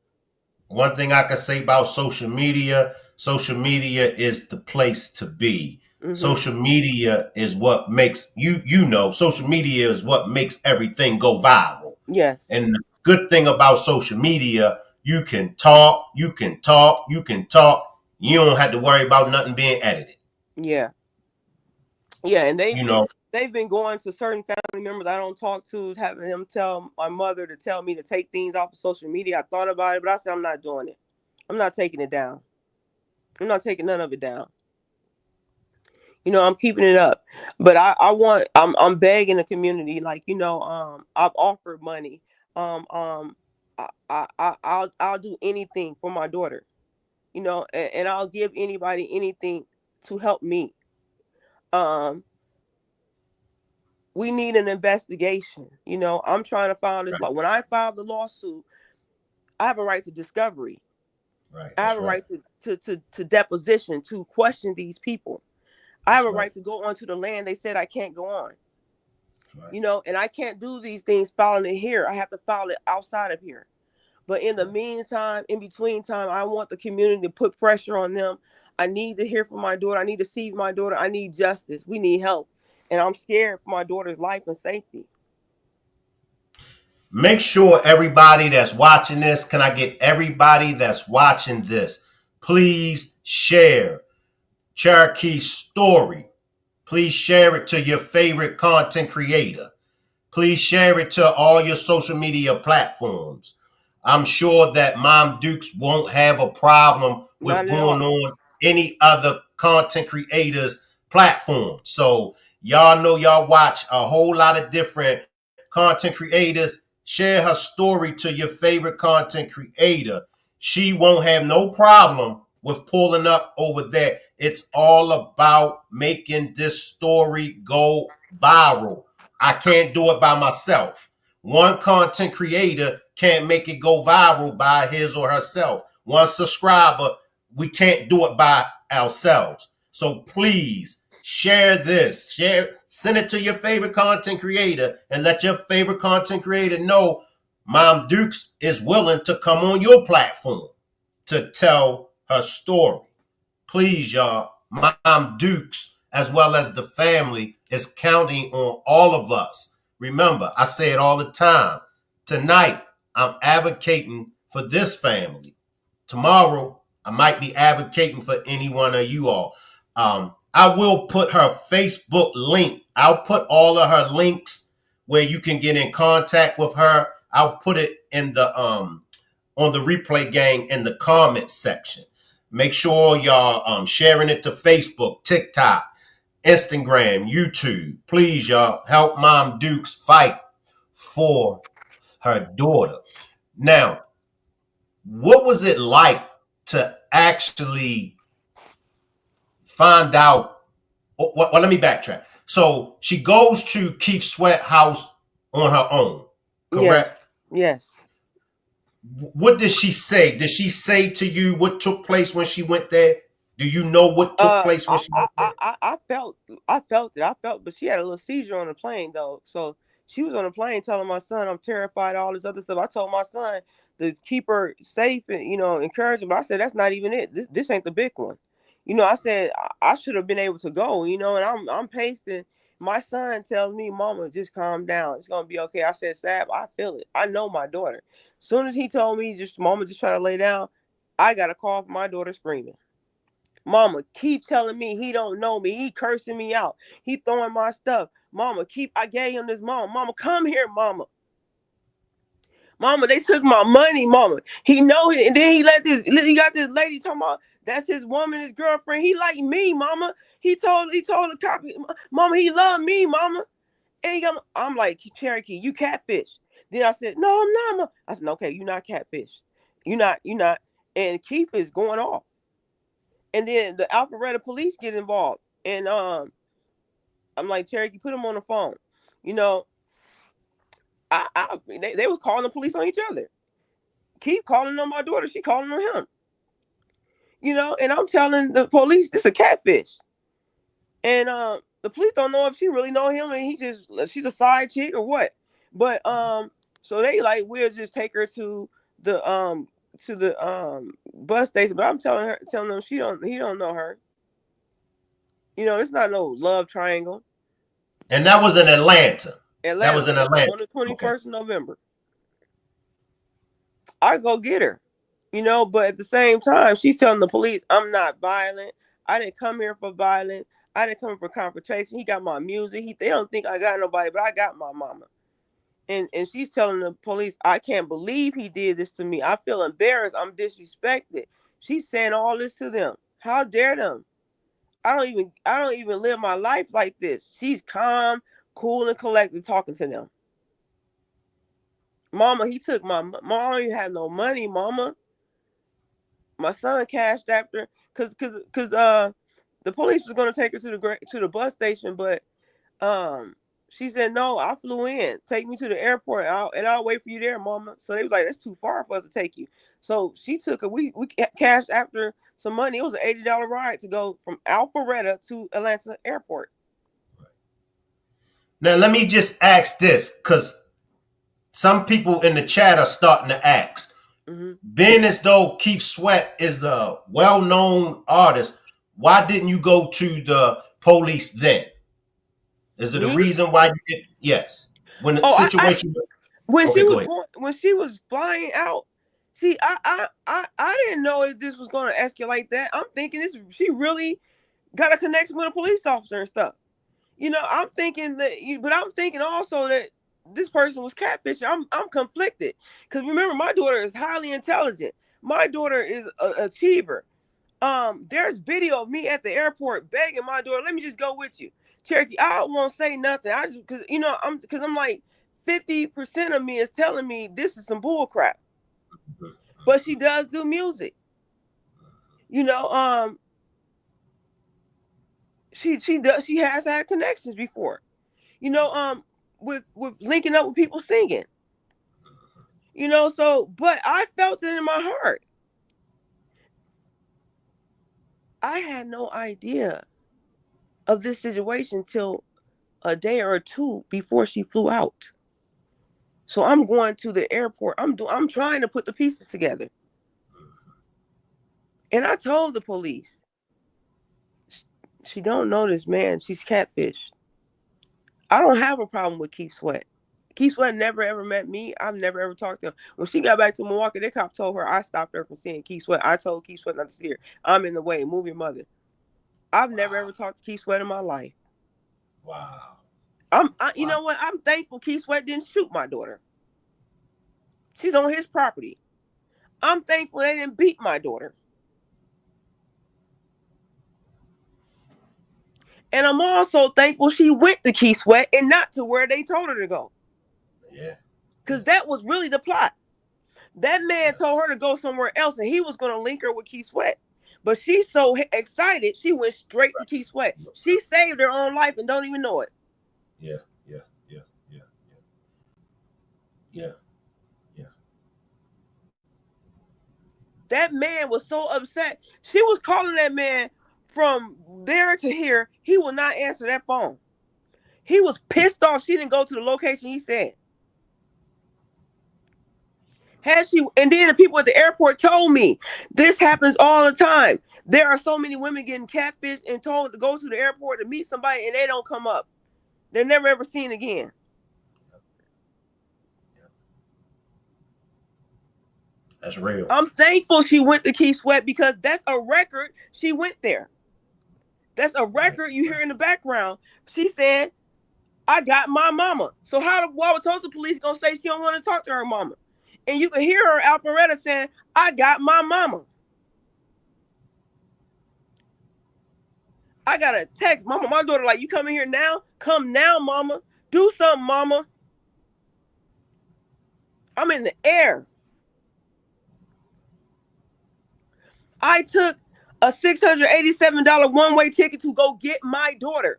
one thing I can say about social media is the place to be. Mm-hmm. Social media is what makes social media is what makes everything go viral. Yes. And the good thing about social media, you can talk, you can talk, you can talk. you don't have to worry about nothing being edited. Yeah. Yeah, and You know, they've been going to certain family members I don't talk to, having them tell my mother to tell me to take things off of social media. I thought about it, but I said I'm not doing it. I'm not taking it down. I'm not taking none of it down. I'm keeping it up. But I'm begging the community, like, I've offered money. I'll do anything for my daughter, and I'll give anybody anything to help me. Um, we need an investigation. I'm trying to file this right, law. When I filed the lawsuit, I have a right to discovery. right. I have That's a right. right to deposition, to question these people. I have That's a right. right to go onto the land they said I can't go on. That's right. And I can't do these things filing it here. I have to file it outside of here. But in That's the right. meantime, in between time, I want the community to put pressure on them. I need to hear from my daughter. I need to see my daughter. I need justice. We need help. And I'm scared for my daughter's life and safety. Make sure everybody that's watching this, can I get everybody that's watching this, please share Cherakei's story. Please share it to your favorite content creator. Please share it to all your social media platforms. I'm sure that Mom Dukes won't have a problem Not with at going all. on any other content creators platform. So y'all know y'all watch a whole lot of different content creators. Share her story to your favorite content creator. She won't have no problem with pulling up over there. It's all about making this story go viral. I can't do it by myself. One content creator can't make it go viral by his or herself. One subscriber, we can't do it by ourselves. So please share this. Send it to your favorite content creator and let your favorite content creator know Mom Dukes is willing to come on your platform to tell her story. Please, y'all, Mom Dukes, as well as the family, is counting on all of us. Remember, I say it all the time. Tonight, I'm advocating for this family. Tomorrow, I might be advocating for any one of you all. I will put her Facebook link. I'll put all of her links where you can get in contact with her. I'll put it in the on the replay gang in the comment section. Make sure y'all sharing it to Facebook, TikTok, Instagram, YouTube. Please, y'all, help Mom Dukes fight for her daughter. Now, what was it like to actually find out? Well, let me backtrack. So she goes to Keith Sweat house on her own, correct? Yes. Yes. What did she say? Did she say to you what took place when she went there? Do you know what took place when I, she I, went I, there? I I felt, but she had a little seizure on the plane though. So she was on the plane telling my son, "I'm terrified." All this other stuff. I told my son to keep her safe and encourage her. But I said that's not even it. This ain't the big one. I said I should have been able to go. And I'm pasting. My son tells me, "Mama, just calm down. It's gonna be okay." I said, "Sab, I feel it. I know my daughter." Soon as he told me, "Just Mama, just try to lay down," I got a call from my daughter screaming. Mama, keep telling me he don't know me. He cursing me out. He throwing my stuff. Mama, I gave him this. Mama, come here, mama. Mama, they took my money, mama. He know it. And then he got this lady talking about that's his woman, his girlfriend. He like me, mama. He told the cop, mama, he love me, mama. And I'm like, Cherokee, you catfish. Then I said, no, I'm not, mama. I said, okay, you're not catfish. You're not. And Keith is going off. And then the Alpharetta police get involved. And I'm like, Cherokee, put him on the phone. You know, they was calling the police on each other. Keep calling on my daughter. She calling on him. And I'm telling the police this a catfish. And the police don't know if she really know him and she's a side chick or what. But so they like we'll just take her to the bus station. But I'm telling them he don't know her. It's not no love triangle. And that was in Atlanta. That was Atlanta in Atlanta. on the Okay. 21st of November. I go get her. But at the same time, she's telling the police, I'm not violent. I didn't come here for violence. I didn't come here for confrontation. He got my music. They don't think I got nobody, but I got my mama. And she's telling the police, I can't believe he did this to me. I feel embarrassed. I'm disrespected. She's saying all this to them. How dare them? I don't even live my life like this. She's calm, cool, and collected talking to them. Mama, he took my mom. You had no money, mama. My son cashed after because the police was gonna take her to the bus station, but she said no. I flew in. Take me to the airport, and I'll wait for you there, mama. So they was like, that's too far for us to take you. So she took her. We cashed after some money. It was an $80 ride to go from Alpharetta to Atlanta Airport. Now let me just ask this, because some people in the chat are starting to ask. Mm-hmm. Being as though Keith Sweat is a well-known artist, why didn't you go to the police then? Is it a reason why you did? Yes. When the situation. When she was flying out, see, I didn't know if this was going to escalate that. I'm thinking she really got a connection with a police officer and stuff. I'm thinking that, but I'm thinking also that this person was catfishing. I'm conflicted because remember, my daughter is highly intelligent. My daughter is an achiever. There's video of me at the airport begging my daughter, let me just go with you. Cherokee, I won't say nothing. I just because I'm like 50% of me is telling me this is some bull crap. But she does do music. She does. She has had connections before. With linking up with people singing. But I felt it in my heart. I had no idea of this situation till a day or two before she flew out. So I'm going to the airport. I'm trying to put the pieces together. And I told the police, she don't know this man. She's catfish. I don't have a problem with Keith Sweat. Keith Sweat never ever met me. I've never ever talked to him. When she got back to Milwaukee, the cop told her I stopped her from seeing Keith Sweat. I told Keith Sweat not to see her. I'm in the way. Move your mother. I've never ever talked to Keith Sweat in my life. Wow. You know what? I'm thankful Keith Sweat didn't shoot my daughter. She's on his property. I'm thankful they didn't beat my daughter. And I'm also thankful she went to Keith Sweat and not to where they told her to go. Yeah. Because that was really the plot. That man told her to go somewhere else and he was going to link her with Keith Sweat. But she's so excited, she went straight to Keith Sweat. She saved her own life and don't even know it. Yeah. That man was so upset. She was calling that man from there to here. He will not answer that phone. He was pissed off she didn't go to the location he said. And then the people at the airport told me this happens all the time. There are so many women getting catfished and told to go to the airport to meet somebody and they don't come up. They're never ever seen again. That's real. I'm thankful she went to Keith Sweat because that's a record. She went there. That's a record you hear in the background. She said, I got my mama. So how the Wauwatosa police gonna say she don't want to talk to her mama? And you can hear her Alpharetta saying, I got my mama. I got a text, mama, my daughter like, you coming here now? Come now, mama. Do something, mama. I'm in the air. I took a $687 one-way ticket to go get my daughter.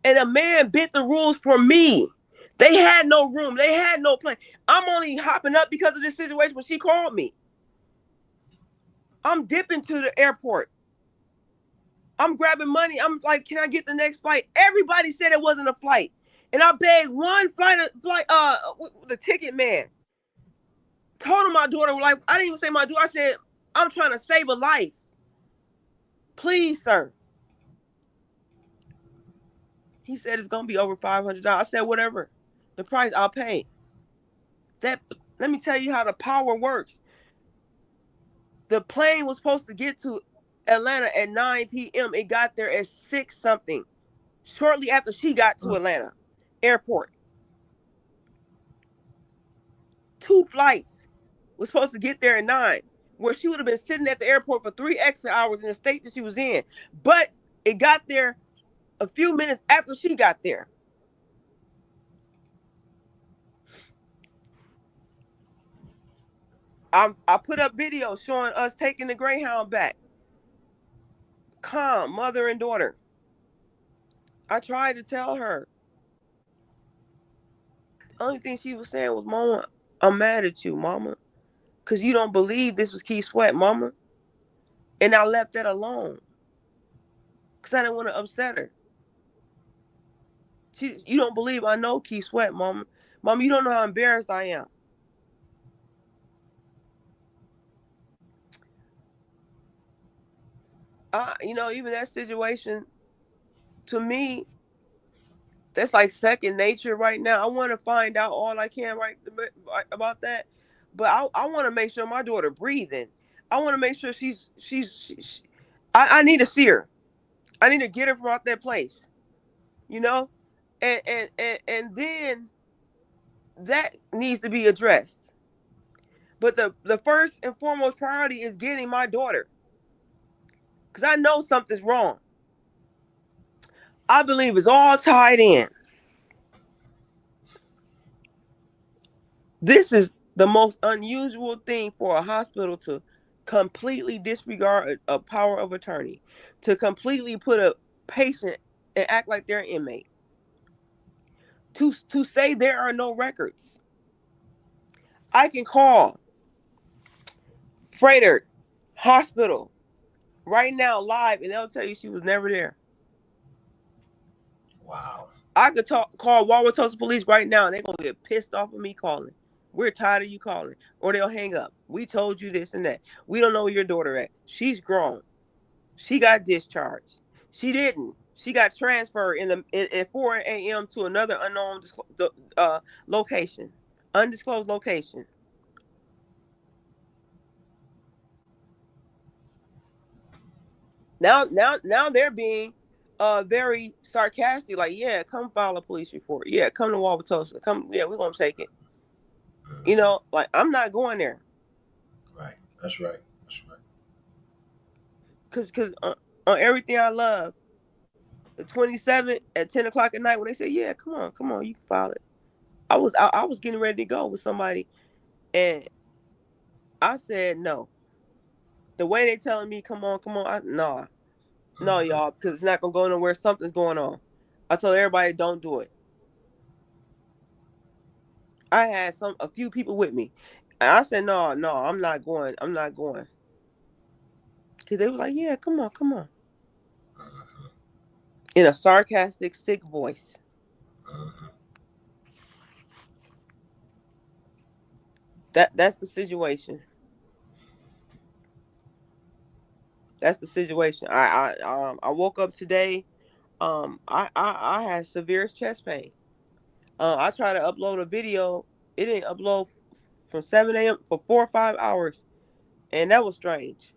And a man bent the rules for me. They had no room. They had no plan. I'm only hopping up because of this situation when she called me. I'm dipping to the airport. I'm grabbing money. I'm like, can I get the next flight? Everybody said it wasn't a flight. And I begged one the ticket man. Told him my daughter, like, I didn't even say my daughter. I said, I'm trying to save a life. Please, sir. He said it's going to be over $500. I said, whatever. The price, I'll pay. Let me tell you how the power works. The plane was supposed to get to Atlanta at 9 p.m. It got there at 6 something, shortly after she got to Atlanta airport. 2 flights was supposed to get there at 9, where she would have been sitting at the airport for 3 extra hours in the state that she was in. But it got there a few minutes after she got there. I put up videos showing us taking the Greyhound back. Calm, mother and daughter. I tried to tell her. The only thing she was saying was, Mama, I'm mad at you, Mama. Because you don't believe this was Keith Sweat, Mama. And I left that alone. Because I didn't want to upset her. You don't believe I know Keith Sweat, Mama. Mama, you don't know how embarrassed I am. Even that situation, to me, that's like second nature right now. I want to find out all I can about that. But I want to make sure my daughter breathing. I want to make sure I need to see her. I need to get her from out that place. And then that needs to be addressed. But the first and foremost priority is getting my daughter. Because I know something's wrong. I believe it's all tied in. This is the most unusual thing for a hospital to completely disregard a power of attorney, to completely put a patient and act like they're an inmate, to say there are no records. I can call Frederick Hospital right now live and they'll tell you she was never there. Wow. I could call Wauwatosa Police right now and they're going to get pissed off of me calling. We're tired of you calling. Or they'll hang up. We told you this and that. We don't know where your daughter at. She's grown. She got discharged. She didn't. She got transferred at 4 a.m. to another unknown location. Undisclosed location. Now they're being very sarcastic, like, yeah, come file a police report. Yeah, come to Wauwatosa. Come, yeah, we're gonna take it. Like, I'm not going there. Right. That's right. That's right. Cause on everything I love, the 27th at 10 o'clock at night when they say, yeah, come on, you can file it. I was getting ready to go with somebody, and I said no. The way they telling me, come on, no, y'all, because it's not gonna go nowhere. Something's going on. I told everybody, don't do it. I had a few people with me, and I said, no, I'm not going. Because they were like, yeah, come on. In a sarcastic, sick voice. That's the situation. That's the situation. I woke up today. I had severe chest pain. I tried to upload a video. It didn't upload from 7 a.m. for 4 or 5 hours, and that was strange.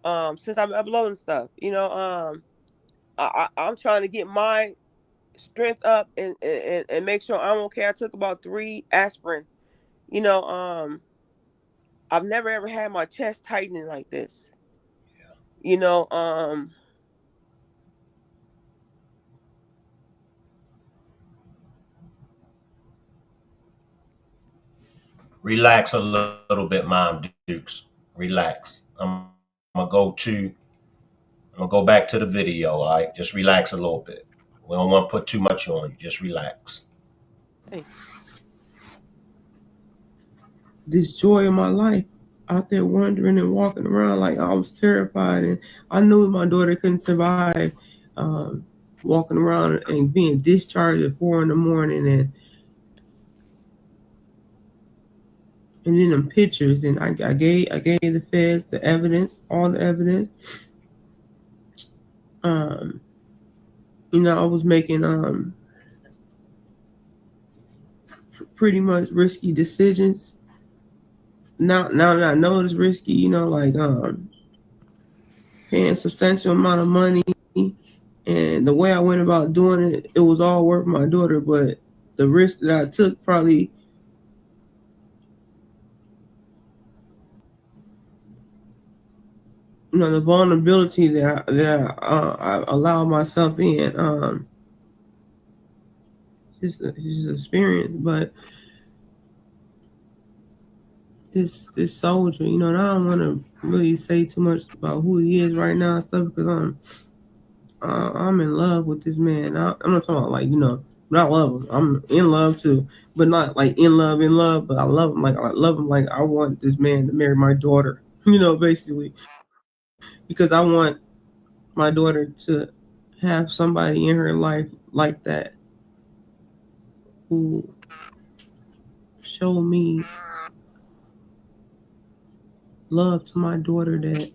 Since I'm uploading stuff, I'm trying to get my strength up and make sure I'm okay. I took about 3 aspirin. I've never ever had my chest tightening like this. Yeah. Relax a little bit, Mom Dukes. Relax. I'm gonna go back to the video. All right, just relax a little bit. We don't want to put too much on you. Just relax. Hey. This joy of my life, out there wandering and walking around, like I was terrified, and I knew my daughter couldn't survive walking around and being discharged at 4 in the morning, and then them pictures, and I gave the feds the evidence, all the evidence. I was making pretty much risky decisions, now that I know it's risky, like paying a substantial amount of money, and the way I went about doing it, it was all worth my daughter. But the risk that I took probably, the vulnerability I allow myself in, just experience. But this soldier, and I don't want to really say too much about who he is right now and stuff because I'm in love with this man. I'm not talking about like not love him. I'm in love too, but not like in love. But I love him like I love him like I want this man to marry my daughter. Basically because I want my daughter to have somebody in her life like that who show me love to my daughter that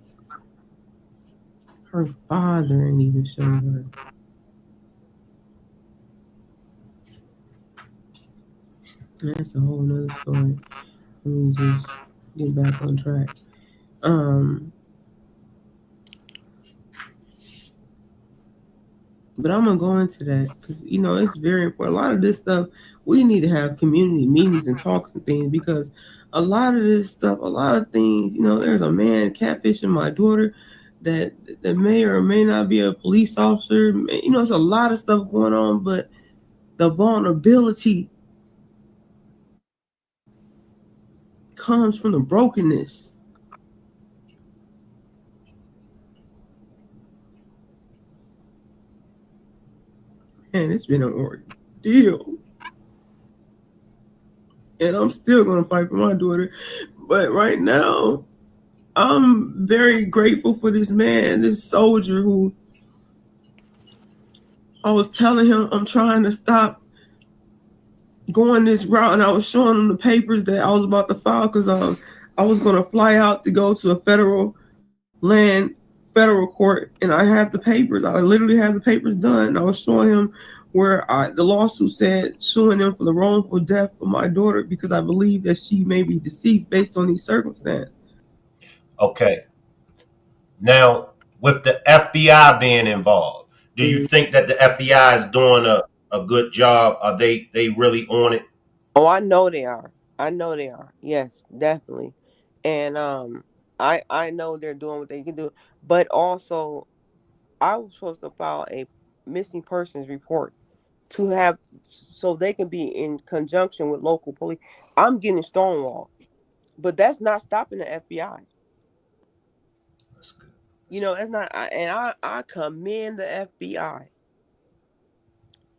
her father ain't even showing her. That's a whole nother story. Let me just get back on track. Um, but I'm gonna go into that because it's very important. A lot of this stuff we need to have community meetings and talks and things because a lot of this stuff, a lot of things, there's a man catfishing my daughter that may or may not be a police officer. It's a lot of stuff going on, but the vulnerability comes from the brokenness. Man, it's been an ordeal. And I'm still gonna fight for my daughter. But right now, I'm very grateful for this man, this soldier who I was telling him I'm trying to stop going this route, and I was showing him the papers that I was about to file because I was gonna fly out to go to a federal court, and I have the papers. I literally have the papers done. And I was showing him where the lawsuit said suing them for the wrongful death of my daughter because I believe that she may be deceased based on these circumstances. Okay. Now, with the FBI being involved, do you think that the FBI is doing a good job? Are they really on it? Oh, I know they are. I know they are. Yes, definitely. And I know they're doing what they can do. But also I was supposed to file a missing persons report to have so they can be in conjunction with local police. I'm getting stonewalled. But that's not stopping the FBI. That's good. That's good. That's not and I commend the FBI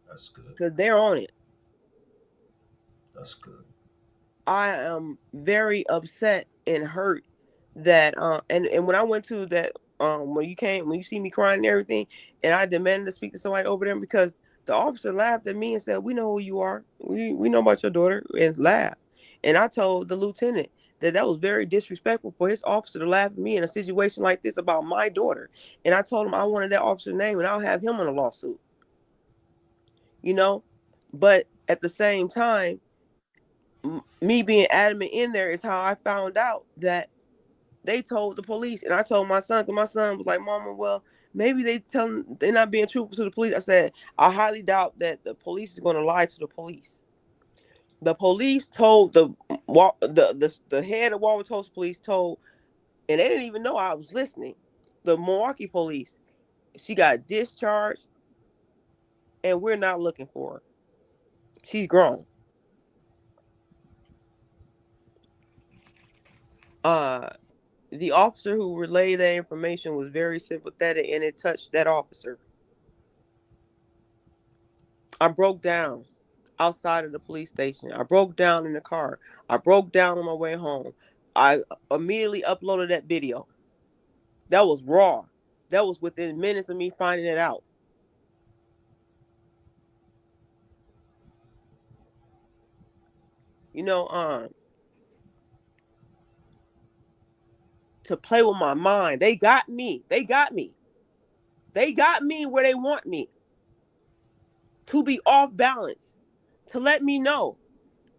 That's good. because they're on it. That's good. I am very upset and hurt that and when I went to that when you see me crying and everything, and I demanded to speak to somebody over there because the officer laughed at me and said, "We know who you are. We know about your daughter," and laughed. And I told the lieutenant that was very disrespectful for his officer to laugh at me in a situation like this about my daughter. And I told him I wanted that officer's name and I'll have him on a lawsuit. You know, but at the same time, me being adamant in there is how I found out that they told the police, and I told my son, because my son was like, "Mama, well, maybe they're not being truthful to the police." I said, "I highly doubt that the police is going to lie to the police." The police told the head of Wauwatosa police told, and they didn't even know I was listening. The Milwaukee police, she got discharged, and we're not looking for her. She's grown. Uh, the officer who relayed that information was very sympathetic, and it touched that officer. I broke down outside of the police station. I broke down in the car. I broke down on my way home. I immediately uploaded that video. That was raw. That was within minutes of me finding it out. You know, to play with my mind. They got me. They got me. They got me where they want me. To be off balance. To let me know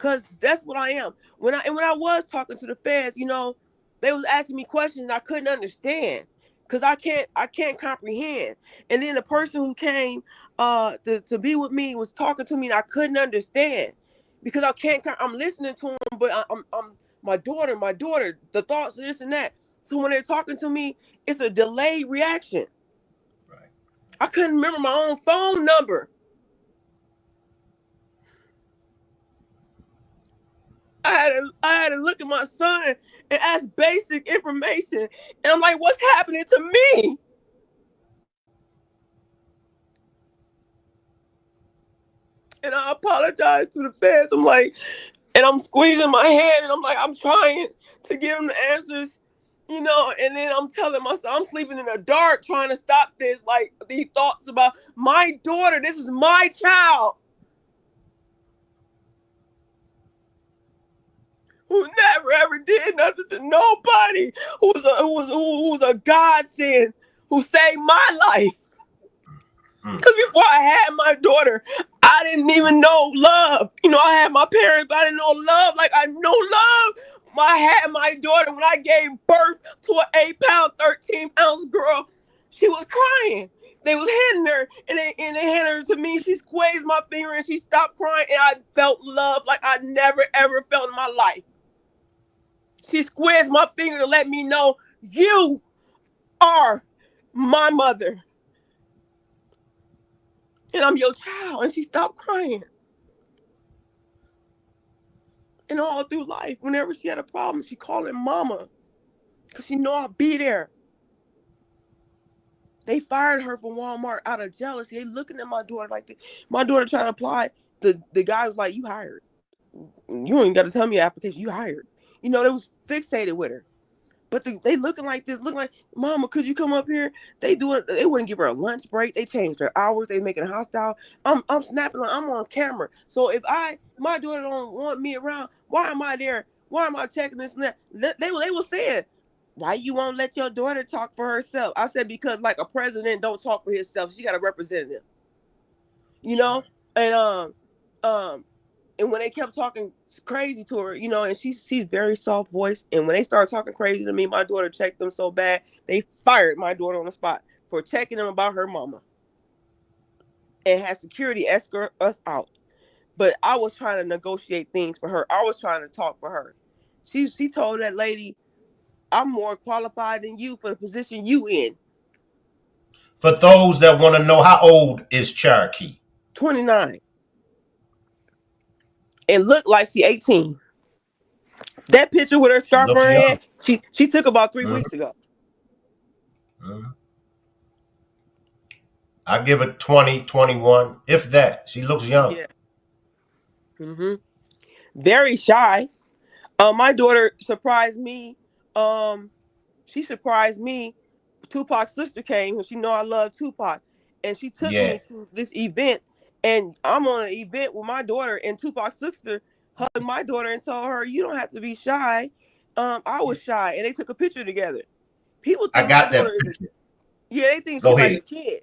Cause that's what I am. When I was talking to the feds, they was asking me questions and I couldn't understand. Cause I can't comprehend. And then the person who came to be with me was talking to me and I couldn't understand. Because I'm listening to him, but I'm my daughter, the thoughts, this and that. So when they're talking to me, it's a delayed reaction. Right. I couldn't remember my own phone number. I had to look at my son and ask basic information. And I'm like, what's happening to me? And I apologize to the feds. I'm like, and I'm squeezing my hand and I'm like, I'm trying to give them the answers, and then I'm telling myself I'm sleeping in the dark trying to stop this, like these thoughts about my daughter. This is my child who never ever did nothing to nobody, who was a godsend, who saved my life. Mm. Because before I had my daughter, I didn't even know love. I had my parents, but I didn't know love like I know love. I had my daughter when I gave birth to an 8-pound, 13-ounce girl. She was crying. They was handing her, and they handed her to me. She squeezed my finger and she stopped crying, and I felt love like I never ever felt in my life. She squeezed my finger to let me know you are my mother and I'm your child. And she stopped crying. And all through life, whenever she had a problem, she called him mama because she know I'll be there. They fired her from Walmart out of jealousy. They looking at my daughter like this. My daughter trying to apply. The guy was like, you hired. You ain't got to tell me your application. You hired. They was fixated with her. But they looking like this, looking like, mama, could you come up here? They wouldn't give her a lunch break. They changed their hours. They making it hostile. I'm snapping. I'm on camera. So if my daughter don't want me around, why am I there? Why am I checking this and that? They were saying, why you won't let your daughter talk for herself? I said, because like a president don't talk for himself. She got a representative, That's right. and um and when they kept talking crazy to her, and she's very soft voiced. And when they started talking crazy to me, my daughter checked them so bad, they fired my daughter on the spot for checking them about her mama and had security escort us out. But I was trying to negotiate things for her. I was trying to talk for her. She told that lady, I'm more qualified than you for the position you in. For those that want to know, how old is Cherokee? 29. And looked like she 18. That picture with her She scarf on looks her young. head, she took about 3 weeks Mm-hmm. ago. Mm-hmm. I give it 20, 21, if that. She looks young. Yeah. hmm Very shy. My daughter surprised me. Um, she surprised me. Tupac's sister came, and she know I love Tupac, and she took Yeah. me to this event. And I'm on an event with my daughter, and Tupac's sister hugged my daughter and told her, "You don't have to be shy." I Yeah. was shy, and they took a picture together. People I think my got daughter that is picture. yeah, they think Go she's like ahead. a kid.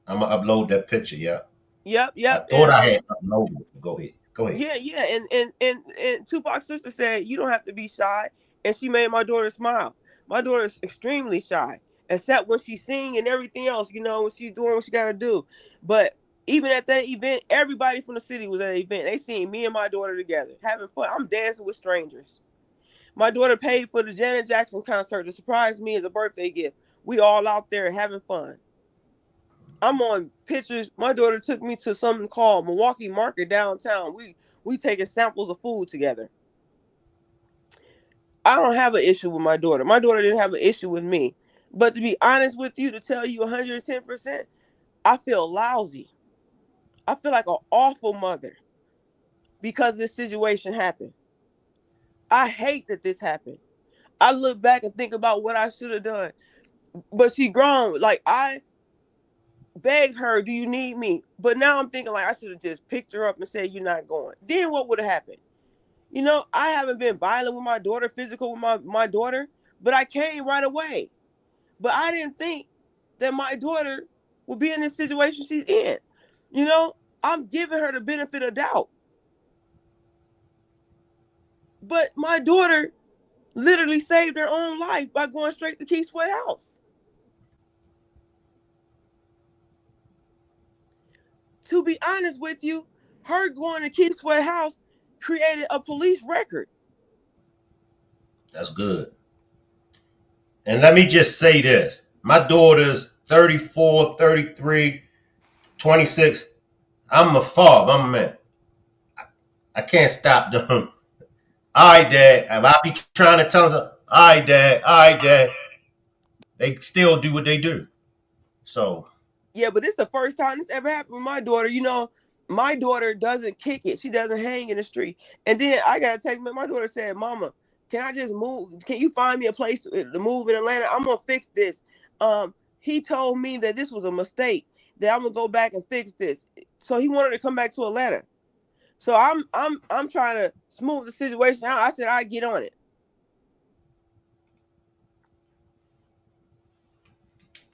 I'm gonna upload that picture. Yeah. Yep, I yep, thought I had uploaded it. Go ahead. Go ahead. yeah, yeah, and Tupac's sister said you don't have to be shy, and she made my daughter smile. My daughter is extremely shy, except when she sing and everything else. When she's doing what she got to do. But even at that event, everybody from the city was at the event. They seen me and my daughter together having fun. I'm dancing with strangers. My daughter paid for the Janet Jackson concert to surprise me as a birthday gift. We all out there having fun. I'm on pictures. My daughter took me to something called Milwaukee Market downtown. We taking samples of food together. I don't have an issue with my daughter. My daughter didn't have an issue with me. But to be honest with you, to tell you 110%, I feel lousy. I feel like an awful mother because this situation happened. I hate that this happened. I look back and think about what I should have done. But she grown. Like I begged her, "Do you need me?" But now I'm thinking like I should have just picked her up and said, "You're not going." Then what would have happened? I haven't been violent with my daughter, physical with my daughter, but I came right away. But I didn't think that my daughter would be in this situation she's in. You know, I'm giving her the benefit of doubt. But my daughter literally saved her own life by going straight to Keith Sweat house. To be honest with you, her going to Keith Sweat house created a police record. That's good. And let me just say this. My daughter's 34, 33, 26. I'm a father. I'm a man. I can't stop them. All right, Dad. If I be trying to tell them, all right, Dad, all right, Dad, they still do what they do. So Yeah, but it's the first time this ever happened with my daughter. You know, my daughter doesn't kick it. She doesn't hang in the street. And then I got a text. My daughter said, "Mama, can I just move? Can you find me a place to move in Atlanta? I'm gonna fix this." He told me that this was a mistake. That I'm gonna go back and fix this. So he wanted to come back to Atlanta. So I'm trying to smooth the situation out. I said I get on it.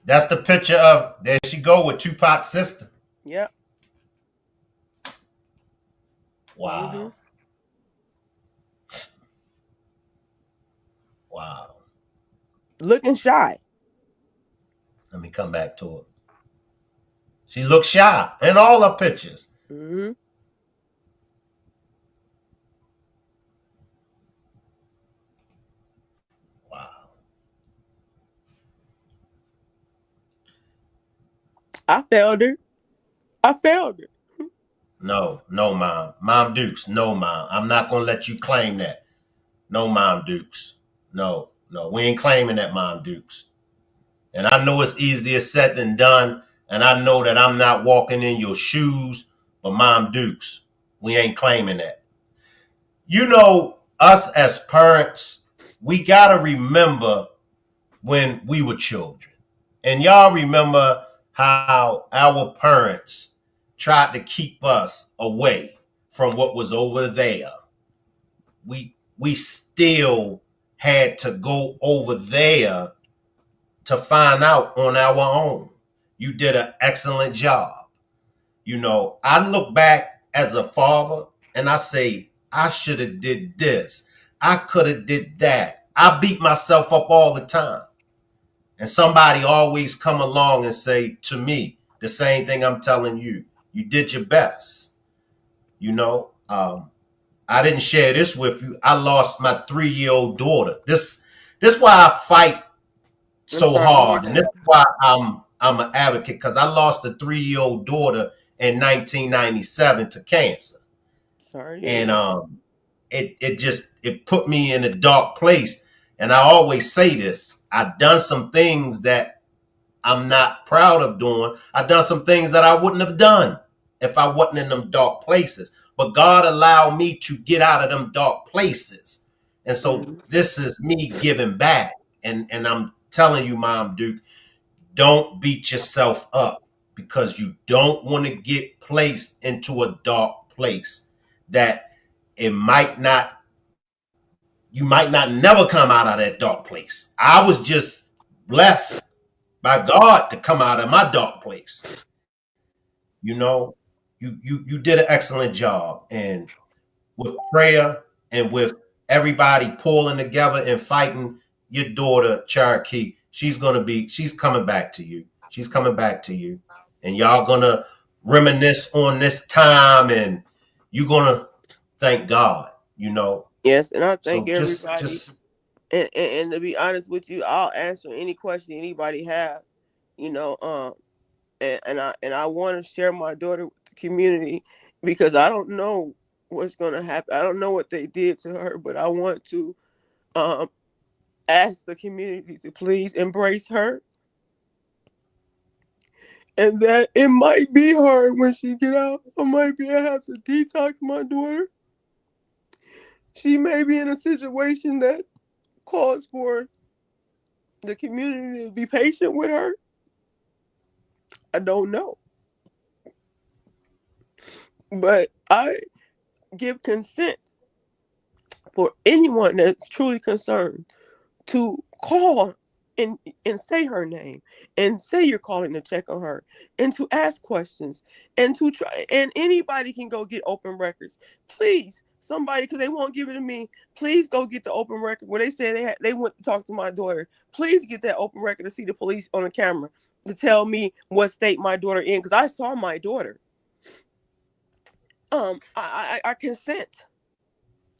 that's the picture of there she go with Tupac's sister. Yep. Wow. Mhm. Wow. Looking shy. Let me come back to it. She looks shy in all her pictures. Mhm. Wow. I failed her. I failed her. No, no, Mom. Mom Dukes, no, Mom. I'm not going to let you claim that. No, Mom Dukes. No, no. We ain't claiming that, Mom Dukes. And I know it's easier said than done. And I know that I'm not walking in your shoes, but Mom Dukes, we ain't claiming that. You know, us as parents, we got to remember when we were children. And y'all remember how our parents tried to keep us away from what was over there. We still had to go over there to find out on our own. You did an excellent job. You know, I look back as a father and I say, I should have did this. I could have did that. I beat myself up all the time. And somebody always come along and say to me the same thing I'm telling you. You did your best. You know, I didn't share this with you. I lost my 3-year-old daughter. This why I fight I'm so sorry to hear hard, and this that. is why I'm an advocate because I lost a 3-year-old daughter in 1997 to cancer, Sorry to hear and that. it put me in a dark place. And I always say this: I've done some things that I'm not proud of doing. I've done some things that I wouldn't have done if I wasn't in them dark places. But God allowed me to get out of them dark places. And so Mhm. this is me giving back. And I'm telling you, Mom Duke, don't beat yourself up because you don't want to get placed into a dark place that it might not, you might not never come out of that dark place. I was just blessed by God to come out of my dark place. You know, you did an excellent job, and with prayer and with everybody pulling together and fighting, your daughter Cherokee, she's coming back to you. She's coming back to you, and y'all gonna reminisce on this time, and you're gonna thank God. You know, Yes, and I thank so everybody. just And to be honest with you, I'll answer any question anybody have. You know, and I want to share my daughter with the community because I don't know what's gonna happen. I don't know what they did to her, but I want to um ask the community to please embrace her, and that it might be hard when she get out. I have to detox my daughter. She may be in a situation that calls for the community to be patient with her. I don't know. But I give consent for anyone that's truly concerned to call and say her name and say you're calling to check on her and to ask questions and to try, and anybody can go get open records. Please somebody, because they won't give it to me. Please go get the open record where they said they went to talk to my daughter. Please get that open record to see the police on the camera to tell me what state my daughter in, because I saw my daughter. I consent.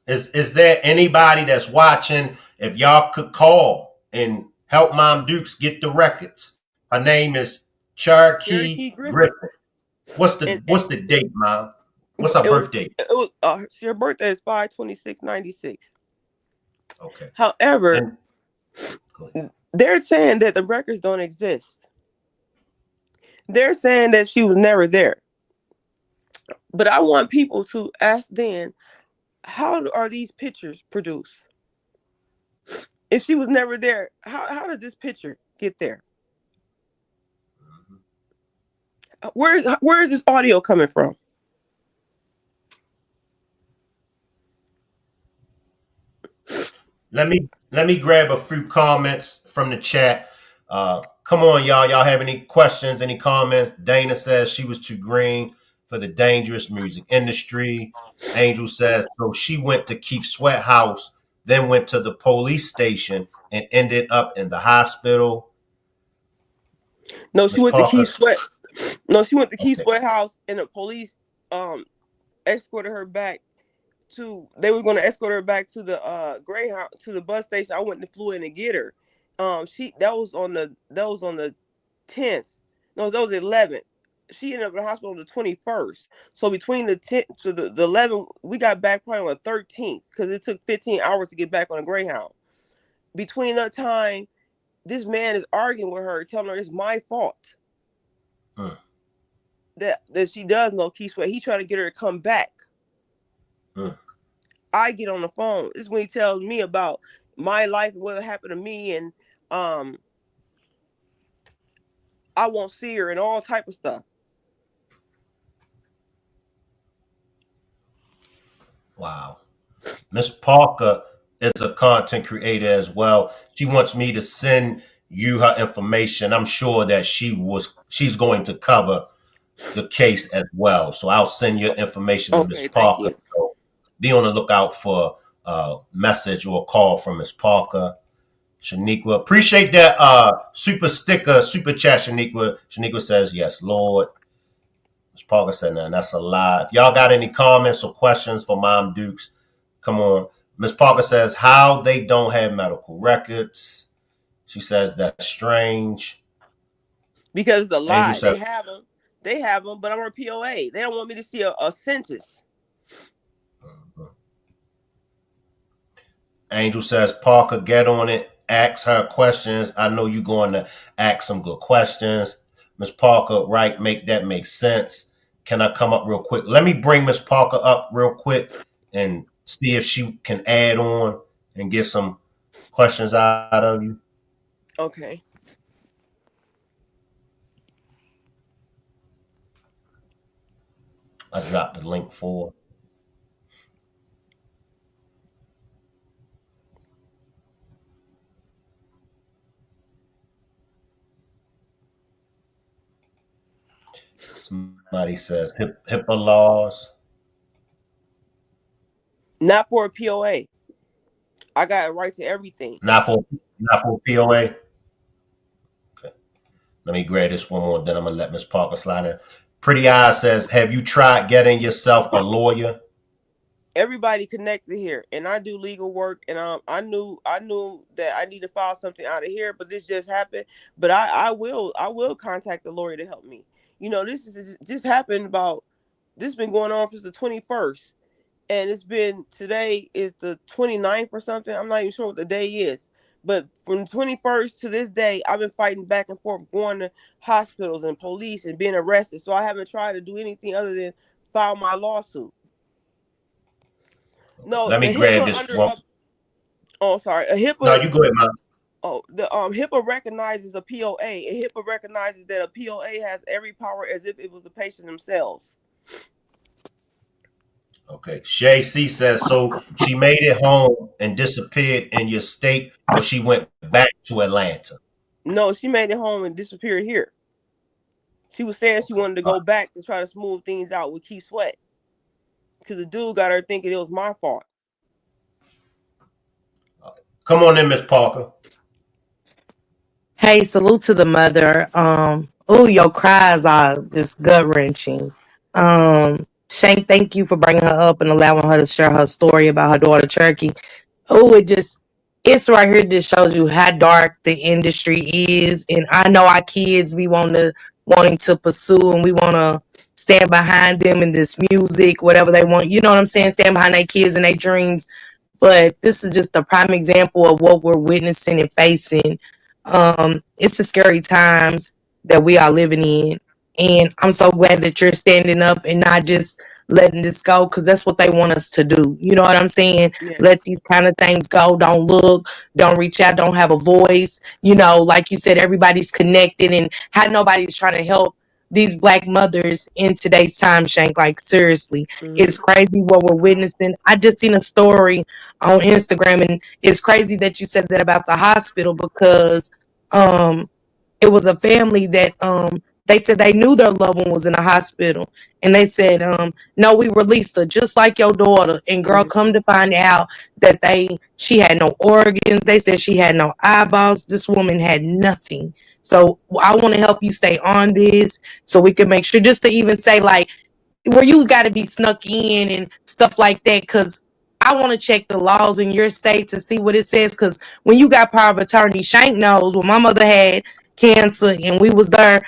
Is there anybody that's watching? If y'all could call and help Mom Dukes get the records. Her name is Cherakei Cherokee Griffin. Griffin. What's And, the date, Mom? What's her it was birthday? her birthday is 5/26/96. Okay. However, And they're saying that the records don't exist. They're saying that she was never there. But I want people to ask then, how are these pictures produced? If she was never there, how does this picture get there? Where is this audio coming from? let me grab a few comments from the chat. Come on, y'all. Y'all have any questions, any comments? Dana says she was too green for the dangerous music industry. Angel says, so she went to Keith Sweat house, then went to the police station and ended up in the hospital. No, she Miss went to Parker. Keith Sweat. No, she went to Keith Okay. Sweat house, and the police escorted her back they were going to escort her back to the Greyhound, to the bus station. I went and flew in to get her. That was on the 10th. No, that was the 11th. She ended up in the hospital on the 21st. So between the 10th to the 11th, we got back probably on the 13th, because it took 15 hours to get back on a Greyhound. Between that time, this man is arguing with her, telling her it's my fault that she does know Keith Sweat. He's trying to get her to come back. I get on the phone. This is when he tells me about my life and what happened to me, and I won't see her and all type of stuff. Wow. Miss Parker is a content creator as well. She wants me to send you her information. I'm sure that she's going to cover the case as well. So I'll send your information to Miss Okay, thank Parker. you. So be on the lookout for a message or a call from Miss Parker. Shaniqua, appreciate that super sticker, super chat, Shaniqua. Shaniqua says, yes, Lord. Miss Parker said, no, that's a lie. If y'all got any comments or questions for Mom Dukes, come on. Miss Parker says, how they don't have medical records. She says, that's strange. Because it's a Angel lie. says, They have them, but I'm on POA. They don't want me to see a census. Angel says, Parker, get on it. Ask her questions. I know you're going to ask some good questions. Miss Parker, right, make that make sense. Can I come up real quick? Let me bring Miss Parker up real quick and see if she can add on and get some questions out of you. Okay. I dropped the link for. Somebody says HIPAA laws. Not for a POA. I got a right to everything. Not for POA. Okay. Let me grab this one more, then I'm gonna let Miss Parker slide in. Pretty Eyes says, have you tried getting yourself a lawyer? Everybody connected here, and I do legal work, and I knew that I need to file something out of here, but this just happened. But I will contact the lawyer to help me. This is just happened about, this been going on since the 21st, and it's been, today is the 29th or something. I'm not even sure what the day is, but from the 21st to this day, I've been fighting back and forth, going to hospitals and police and being arrested. So I haven't tried to do anything other than file my lawsuit. No, Let the me grab HIPAA this under. one. Oh, sorry. A No, HIPAA. you go ahead, man. Oh, the HIPAA recognizes a POA. And HIPAA recognizes that a POA has every power as if it was the patient themselves. Okay. Shay C says, so she made it home and disappeared in your state, or she went back to Atlanta? No, she made it home and disappeared here. She was saying she Okay. wanted to go back to try to smooth things out with Keith Sweat. because the dude got her thinking it was my fault. Come on in, Miss Parker. Hey, salute to the mother. Oh, your cries are just gut wrenching. Shank, thank you for bringing her up and allowing her to share her story about her daughter Cherokee. Oh, it's right here. Just shows you how dark the industry is, and I know our kids we wanting to pursue, and we want to stand behind them in this music, whatever they want. You know what I'm saying? Stand behind their kids and their dreams. But this is just a prime example of what we're witnessing and facing. It's the scary times that we are living in. And I'm so glad that you're standing up and not just letting this go because that's what they want us to do. You know what I'm saying? Let Yes. these kind of things go. Don't look, don't reach out, don't have a voice. You know, like you said, everybody's connected and how nobody's trying to help these black mothers in today's time, Shank. Like, seriously, Mm-hmm. it's crazy what we're witnessing. I just seen a story on Instagram, and it's crazy that you said that about the hospital because um it was a family that they said they knew their loved one was in a hospital, and they said no, we released her just like your daughter, and girl, come Mm-hmm. to find out that she had no organs. They said she had no eyeballs. This woman had nothing. So I want to help you stay on this so we can make sure, just to even say like where you got to be snuck in and stuff like that, because I want to check the laws in your state to see what it says, because when you got power of attorney, Shank knows when my mother had cancer and we was there,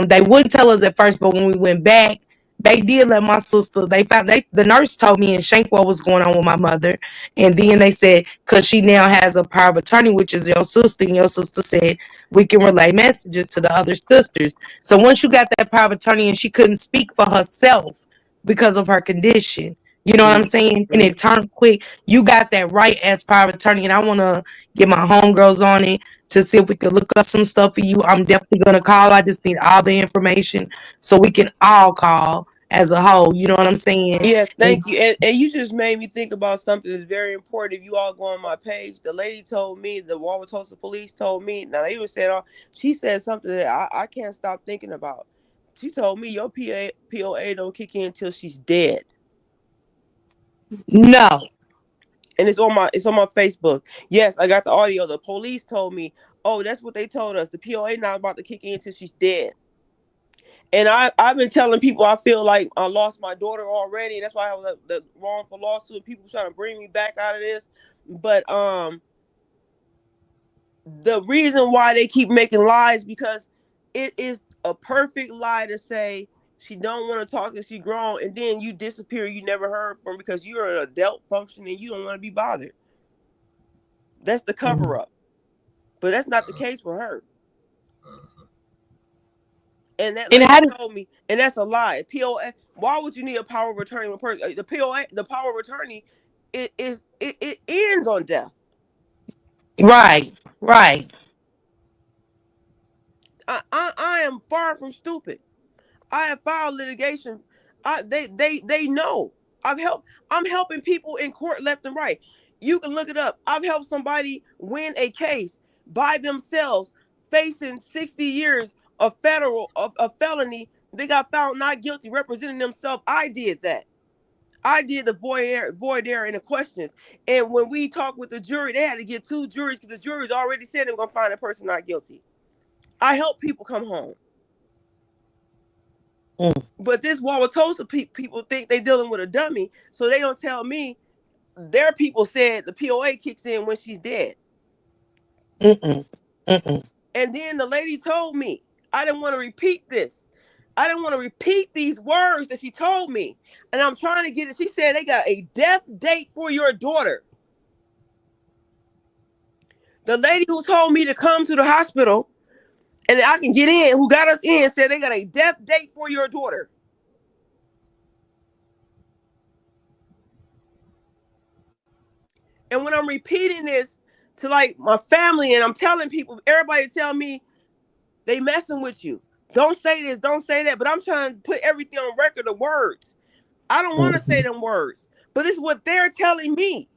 they wouldn't tell us at first, but when we went back, they did let my sister, the nurse told me and Shank what was going on with my mother, and then they said because she now has a power of attorney, which is your sister, and your sister said we can relay messages to the other sisters. So once you got that power of attorney and she couldn't speak for herself because of her condition, you know what I'm saying? And Mm-hmm. it turned quick. You got that right as power of attorney. And I want to get my homegirls on it to see if we could look up some stuff for you. I'm definitely going to call. I just need all the information so we can all call as a whole. You know what I'm saying? Yes, And thank you. And you just made me think about something that's very important. If you all go on my page, the lady told me, the Wauwatosa police told me, now they even said, she said something that I can't stop thinking about. She told me your POA don't kick in until she's dead. no, And it's on my Facebook. Yes, I got the audio. The police told me, oh, that's what they told us. The POA not about to kick in until she's dead. And I've been telling people I feel like I lost my daughter already. That's why I was the wrongful lawsuit. People trying to bring me back out of this. But the reason why they keep making lies because it is a perfect lie to say she don't want to talk and she grown, and then you disappear. You never heard from because you're an adult function and you don't want to be bothered. That's the cover up. But that's not the case for her. And that and lady how told me, and that's a lie. POA. Why would you need a power of attorney? The POA, the power of attorney, it ends on death. right, right. I am far from stupid. I have filed litigation. They know. I'm helping people in court left and right. You can look it up. I've helped somebody win a case by themselves, facing 60 years of felony. They got found not guilty, representing themselves. I did that. I did the void air and the questions. And when we talked with the jury, they had to get two juries because the jury's already said they were gonna find a person not guilty. I help people come home. Mm, But this Wauwatosa people think they dealing with a dummy, so they don't tell me their people said the POA kicks in when she's dead. mm-mm, mm-mm, And then the lady told me, I didn't want to repeat this. I didn't want to repeat these words that she told me. And I'm trying to get it. She said they got a death date for your daughter. The lady who told me to come to the hospital and I can get in, who got us in, said they got a death date for your daughter. And when I'm repeating this to like my family and I'm telling people, everybody tell me they messing with you. Don't say this, don't say that. But I'm trying to put everything on record, the words. I don't want to say mhm. them words, but this is what they're telling me.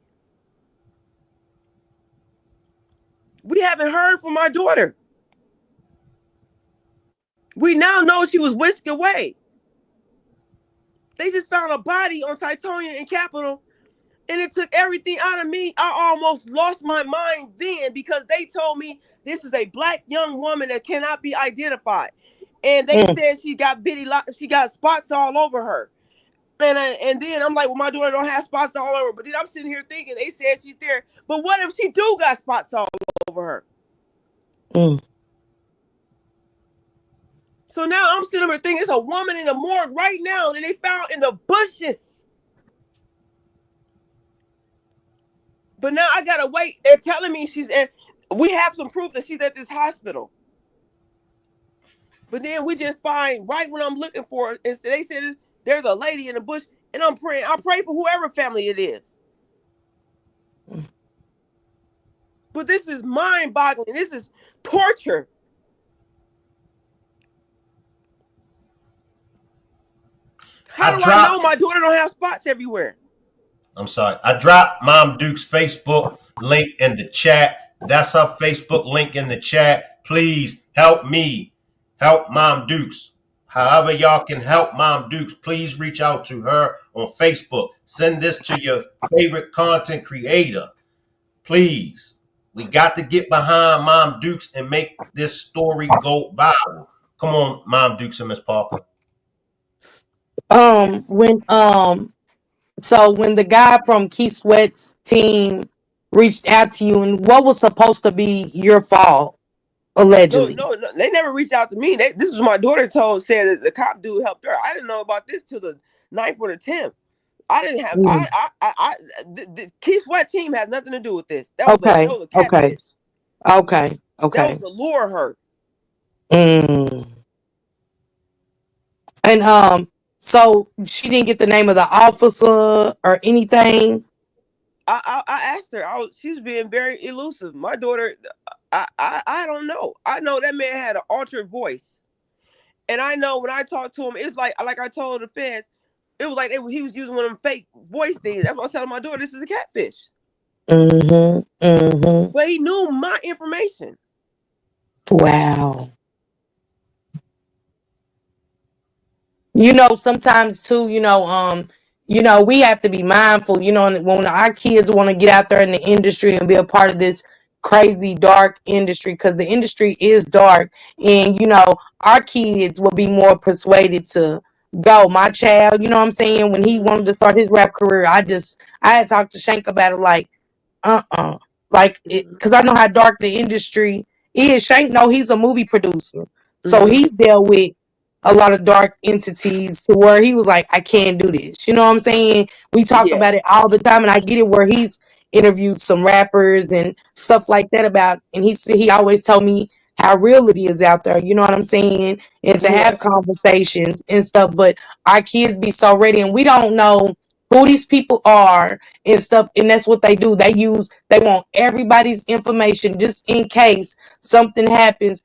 We haven't heard from my daughter. We now know she was whisked away. They just found a body on Titonia and Capitol, and it took everything out of me. I almost lost my mind then because they told me this is a black young woman that cannot be identified, and they Mm, said she got spots all over her. And then I'm like, well, my daughter don't have spots all over. But then I'm sitting here thinking they said she's there. But what if she do got spots all over her? mm. So now I'm sitting here thinking it's a woman in the morgue right now that they found in the bushes. But now I gotta wait. They're telling me she's at. We have some proof that she's at this hospital. But then we just find right when I'm looking for it, and they said there's a lady in the bush, and I'm praying. I pray for whoever family it is. But this is mind-boggling. This is torture. I How do I know dropped my daughter don't have spots everywhere? I'm sorry. I dropped Mom Duke's Facebook link in the chat. That's her Facebook link in the chat. Please help me. Help Mom Dukes. However y'all can help Mom Dukes, please reach out to her on Facebook. Send this to your favorite content creator. Please. We got to get behind Mom Dukes and make this story go viral. Come on, Mom Dukes and Miss Parker. When so when the guy from Keith Sweat's team reached out to you, and what was supposed to be your fault, No, allegedly. no, no. They never reached out to me. This is what my daughter said that the cop dude helped her. I didn't know about this till the ninth or the 10th. I didn't have. Mm. The Keith Sweat team has nothing to do with this. Okay, That was a okay, catfish. okay, That okay. was to lure her. Mm. And so she didn't get the name of the officer or anything. I asked her. She was being very elusive. My daughter. I don't know. I know that man had an altered voice, and I know when I talked to him, it's like I told the feds. It was like he was using one of them fake voice things. That's what I was telling my daughter. This is a catfish. Mm-hmm. Mm-hmm. But he knew my information. Wow. Sometimes too, we have to be mindful, when our kids want to get out there in the industry and be a part of this crazy dark industry, because the industry is dark, and our kids will be more persuaded to go. My child, you know what I'm saying, when he wanted to start his rap career, I had talked to Shank about it, like, uh-uh. Like, Mm-hmm. because I know how dark the industry is. Shank know he's a movie producer. So Mm-hmm. he's dealt with a lot of dark entities to where he was like, I can't do this. You know what I'm saying? We talk Yeah. about it all the time, and I get it where he's interviewed some rappers and stuff like that about, and he always told me how real it is out there. You know what I'm saying? And to Yeah. have conversations and stuff. But our kids be so ready, and we don't know who these people are and stuff, and that's what they do. They want everybody's information just in case something happens.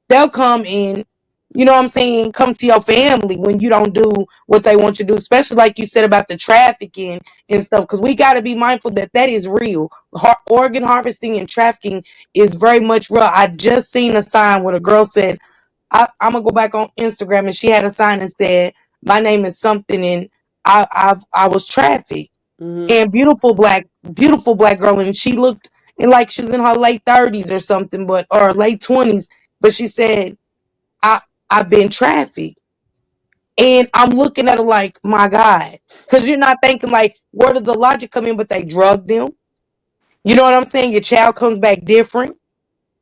They'll come in, you know what I'm saying, come to your family when you don't do what they want you to do, especially like you said about the trafficking and stuff, because we got to be mindful that is real. Organ harvesting and trafficking is very much real. I just seen a sign where a girl said, I'm gonna go back on Instagram, and she had a sign that said, my name is something, and I was trafficked. Mm-hmm. And beautiful black girl, and she looked and like she was in her late 30s or something, or late 20s. But she said, I I've been trafficked. And I'm looking at it like, my God. Because you're not thinking like, where did the logic come in? But they drugged them. You know what I'm saying? Your child comes back different.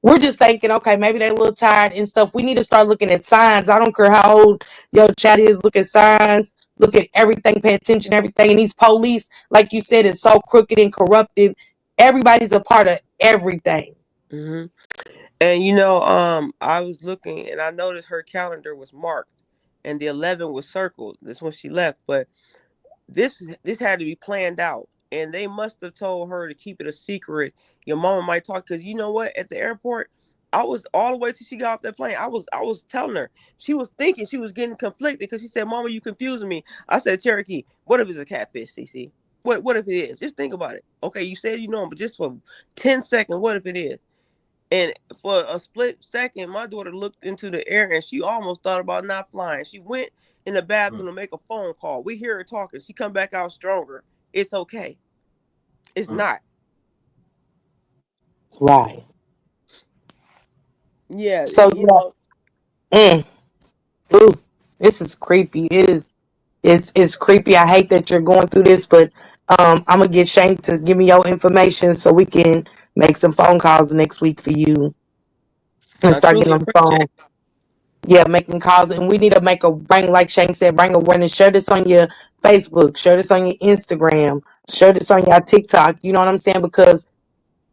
We're just thinking, okay, maybe they're a little tired and stuff. We need to start looking at signs. I don't care how old your child is. Look at signs. Look at everything. Pay attention to everything. And these police, like you said, is so crooked and corrupted. Everybody's a part of everything. Mm-hmm. And I was looking and I noticed her calendar was marked, and the 11 was circled. That's when she left. But this had to be planned out, and they must have told her to keep it a secret. Your mama might talk, because you know what, at the airport, I was all the way till she got off that plane. I was telling her, she was thinking, she was getting conflicted because she said, Mama, you confusing me. I said, Cherokee, what if it's a catfish, CC? What if it is? Just think about it. Okay, you said you know him, but just for 10 seconds, what if it is? And for a split second, my daughter looked into the air and she almost thought about not flying. She went in the bathroom to make a phone call. We hear her talking. She come back out stronger. It's okay. It's not. Right. Yeah, So you know. yeah. Ooh, this is creepy. It's creepy. I hate that you're going through this, but I'm gonna get Shank to give me your information so we can make some phone calls next week for you and I start getting truly on the appreciate phone. it. Yeah, making calls, and we need to make a bring, like Shank said, bring awareness. Share this on your Facebook. Share this on your Instagram. Share this on your TikTok. You know what I'm saying? Because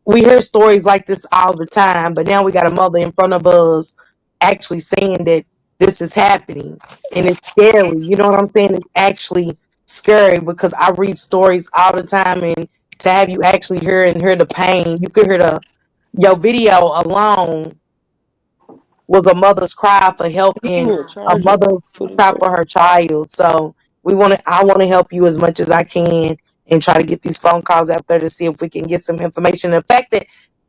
we hear stories like this all the time, but now we got a mother in front of us actually saying that this is happening, and it's scary. You know what I'm saying? It's actually scary because I read stories all the time, and to have you actually hear the pain, you could hear the your video alone was a mother's cry for help Give and me a a charger mother's for this cry phone. for her child. So I want to help you as much as I can and try to get these phone calls out there to see if we can get some information. The fact that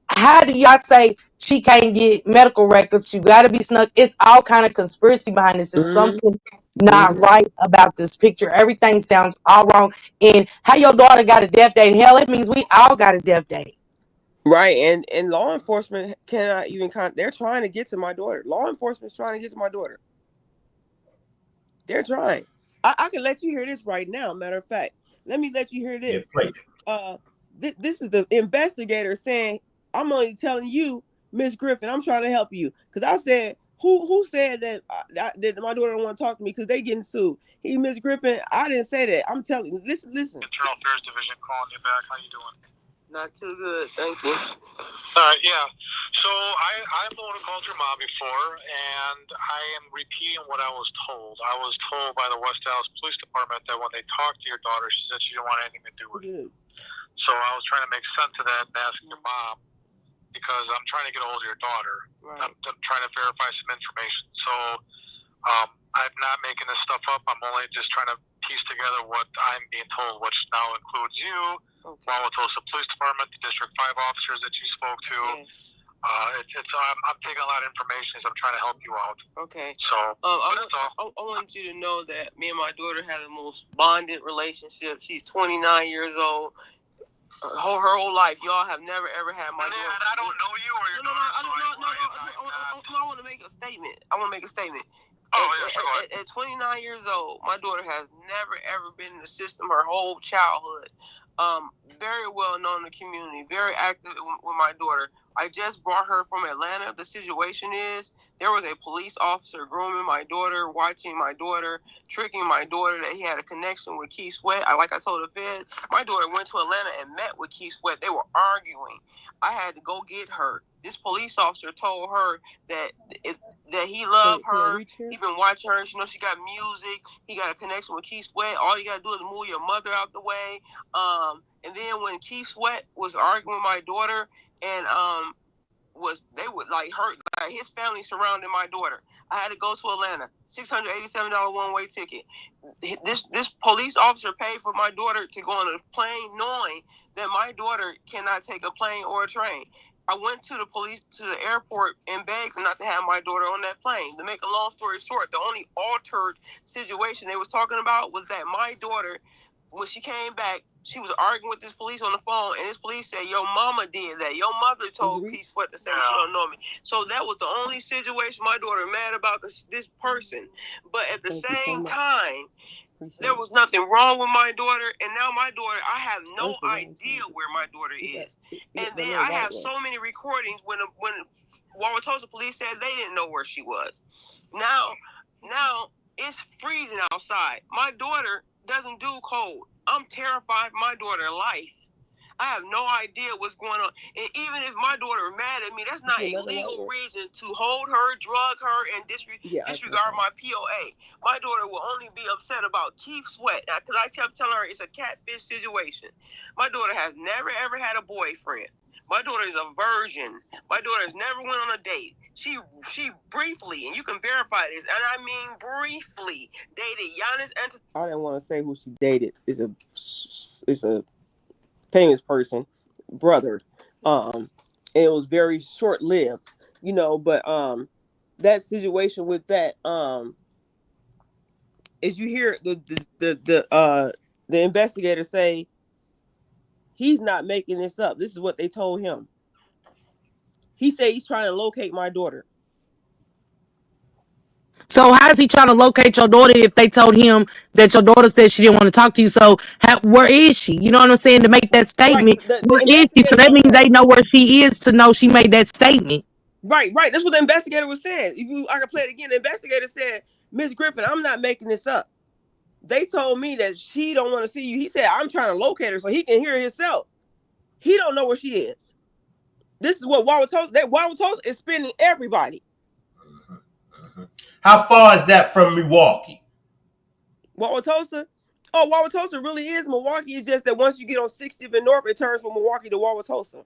how do y'all say she can't get medical records? She got to be snuck. It's all kind of conspiracy behind this. It's Mm-hmm. something not Mm-hmm. right about this picture. Everything sounds all wrong. And how your daughter got a death date? Hell, it means we all got a death date. Right, and law enforcement cannot even they're trying to get to my daughter. Law enforcement's trying to get to my daughter. They're trying. I can let you hear this right now. Matter of fact, let me let you hear Yeah, this. play. This is the investigator saying, "I'm only telling you, Miss Griffin. I'm trying to help you." Because I said, "Who said that that my daughter don't want to talk to me because they getting sued?" He, Miss Griffin, I didn't say that. I'm telling you. Listen. Internal Affairs Division calling you back. How you doing? Not too good, thank you. Yeah. So I'm the one who called your mom before, and I am repeating what I was told. I was told by the West Dallas Police Department that when they talked to your daughter, she said she didn't want anything to do with it. So I was trying to make sense of that and ask your mom because I'm trying to get a hold of your daughter. Right. I'm trying to verify some information. So I'm not making this stuff up. I'm only just trying to piece together what I'm being told, which now includes you, Wauwatosa Police Department, the District 5 officers that you spoke to. Yes. I'm taking a lot of information as I'm trying to help you out. Okay. So, I want you to know that me and my daughter have the most bonded relationship. She's 29 years old. Her whole life, y'all have never ever had my daughter. I don't know you or your daughter. I want to make a statement. Oh, yeah, at 29 years old, my daughter has never ever been in the system her whole childhood. Very well known in the community, very active with my daughter. I just brought her from Atlanta. The situation is there was a police officer grooming my daughter, watching my daughter, tricking my daughter that he had a connection with Keith Sweat. Like I told the Fed, my daughter went to Atlanta and met with Keith Sweat. They were arguing. I had to go get her. This police officer told her that he loved her. He been watching her. You know, she got music. He got a connection with Keith Sweat. All you gotta do is move your mother out the way. And then when Keith Sweat was arguing with my daughter, and they would like hurt, like his family surrounded my daughter. I had to go to Atlanta. $687 one-way ticket. This police officer paid for my daughter to go on a plane, knowing that my daughter cannot take a plane or a train. I went to the airport and begged not to have my daughter on that plane. To make a long story short, the only altered situation they was talking about was that my daughter, when she came back, she was arguing with this police on the phone, and this police said, "Your mama did that. Your mother told Keith Sweat to say you don't know me." So that was the only situation my daughter mad about, this person. But at the same time, there was nothing wrong with my daughter, and now my daughter, I have no idea where my daughter is. And then I have so many recordings when Wauwatosa police said they didn't know where she was. Now it's freezing outside. My daughter doesn't do cold. I'm terrified for my daughter's life. I have no idea what's going on. And even if my daughter is mad at me, that's not a legal reason to hold her, drug her, and disregard my POA. My daughter will only be upset about Keith Sweat, because I kept telling her it's a catfish situation. My daughter has never, ever had a boyfriend. My daughter is a virgin. My daughter has never went on a date. She briefly, and you can verify this, and I mean briefly, dated Giannis I didn't want to say who she dated. It's a famous person, brother. And it was very short lived, but that situation with that is you hear the investigator say he's not making this up. This is what they told him. He said he's trying to locate my daughter. So how is he trying to locate your daughter if they told him that your daughter said she didn't want to talk to you? So where is she? You know what I'm saying? To make that Right. statement, The where is she? So investigator that told him means that. they know where she is to know she made that statement. Right. That's what the investigator was saying. I can play it again. The investigator said, Miss Griffin, I'm not making this up. They told me that she don't want to see you. He said, I'm trying to locate her so he can hear it himself. He don't know where she is. This is what Wauwatosa, that Wauwatosa is spending everybody. How far is that from Milwaukee? Wauwatosa? Oh, Wauwatosa really is Milwaukee. It's just that once you get on 60th and North, it turns from Milwaukee to Wauwatosa.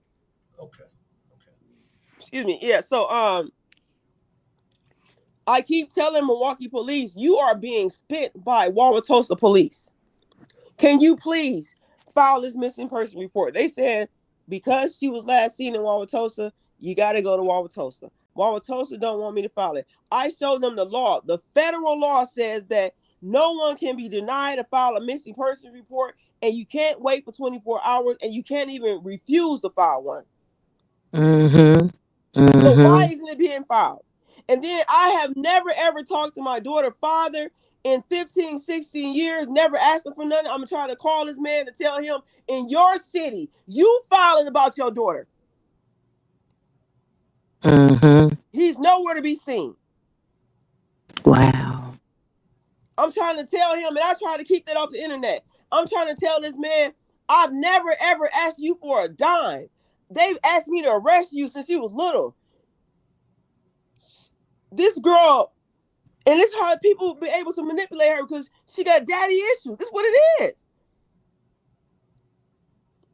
Okay. Excuse me. Yeah, so I keep telling Milwaukee police, you are being spent by Wauwatosa police. Can you please file this missing person report? They said because she was last seen in Wauwatosa, you got to go to Wauwatosa. Wauwatosa don't want me to file it. I showed them the law. The federal law says that no one can be denied to file a missing person report, and you can't wait for 24 hours, and you can't even refuse to file one. Mm-hmm. So why Mm-hmm. isn't it being filed? And then I have never ever talked to my daughter father in 15, 16 years, never asked him for nothing. I'm trying to call this man to tell him in your city, you filing about your daughter. Mm-hmm. He's nowhere to be seen. Wow. I'm trying to tell him, and I try to keep that off the internet. I'm trying to tell this man, I've never ever asked you for a dime. They've asked me to arrest you since you was little. This girl, and this is how people be able to manipulate her because she got daddy issues. This is what it is.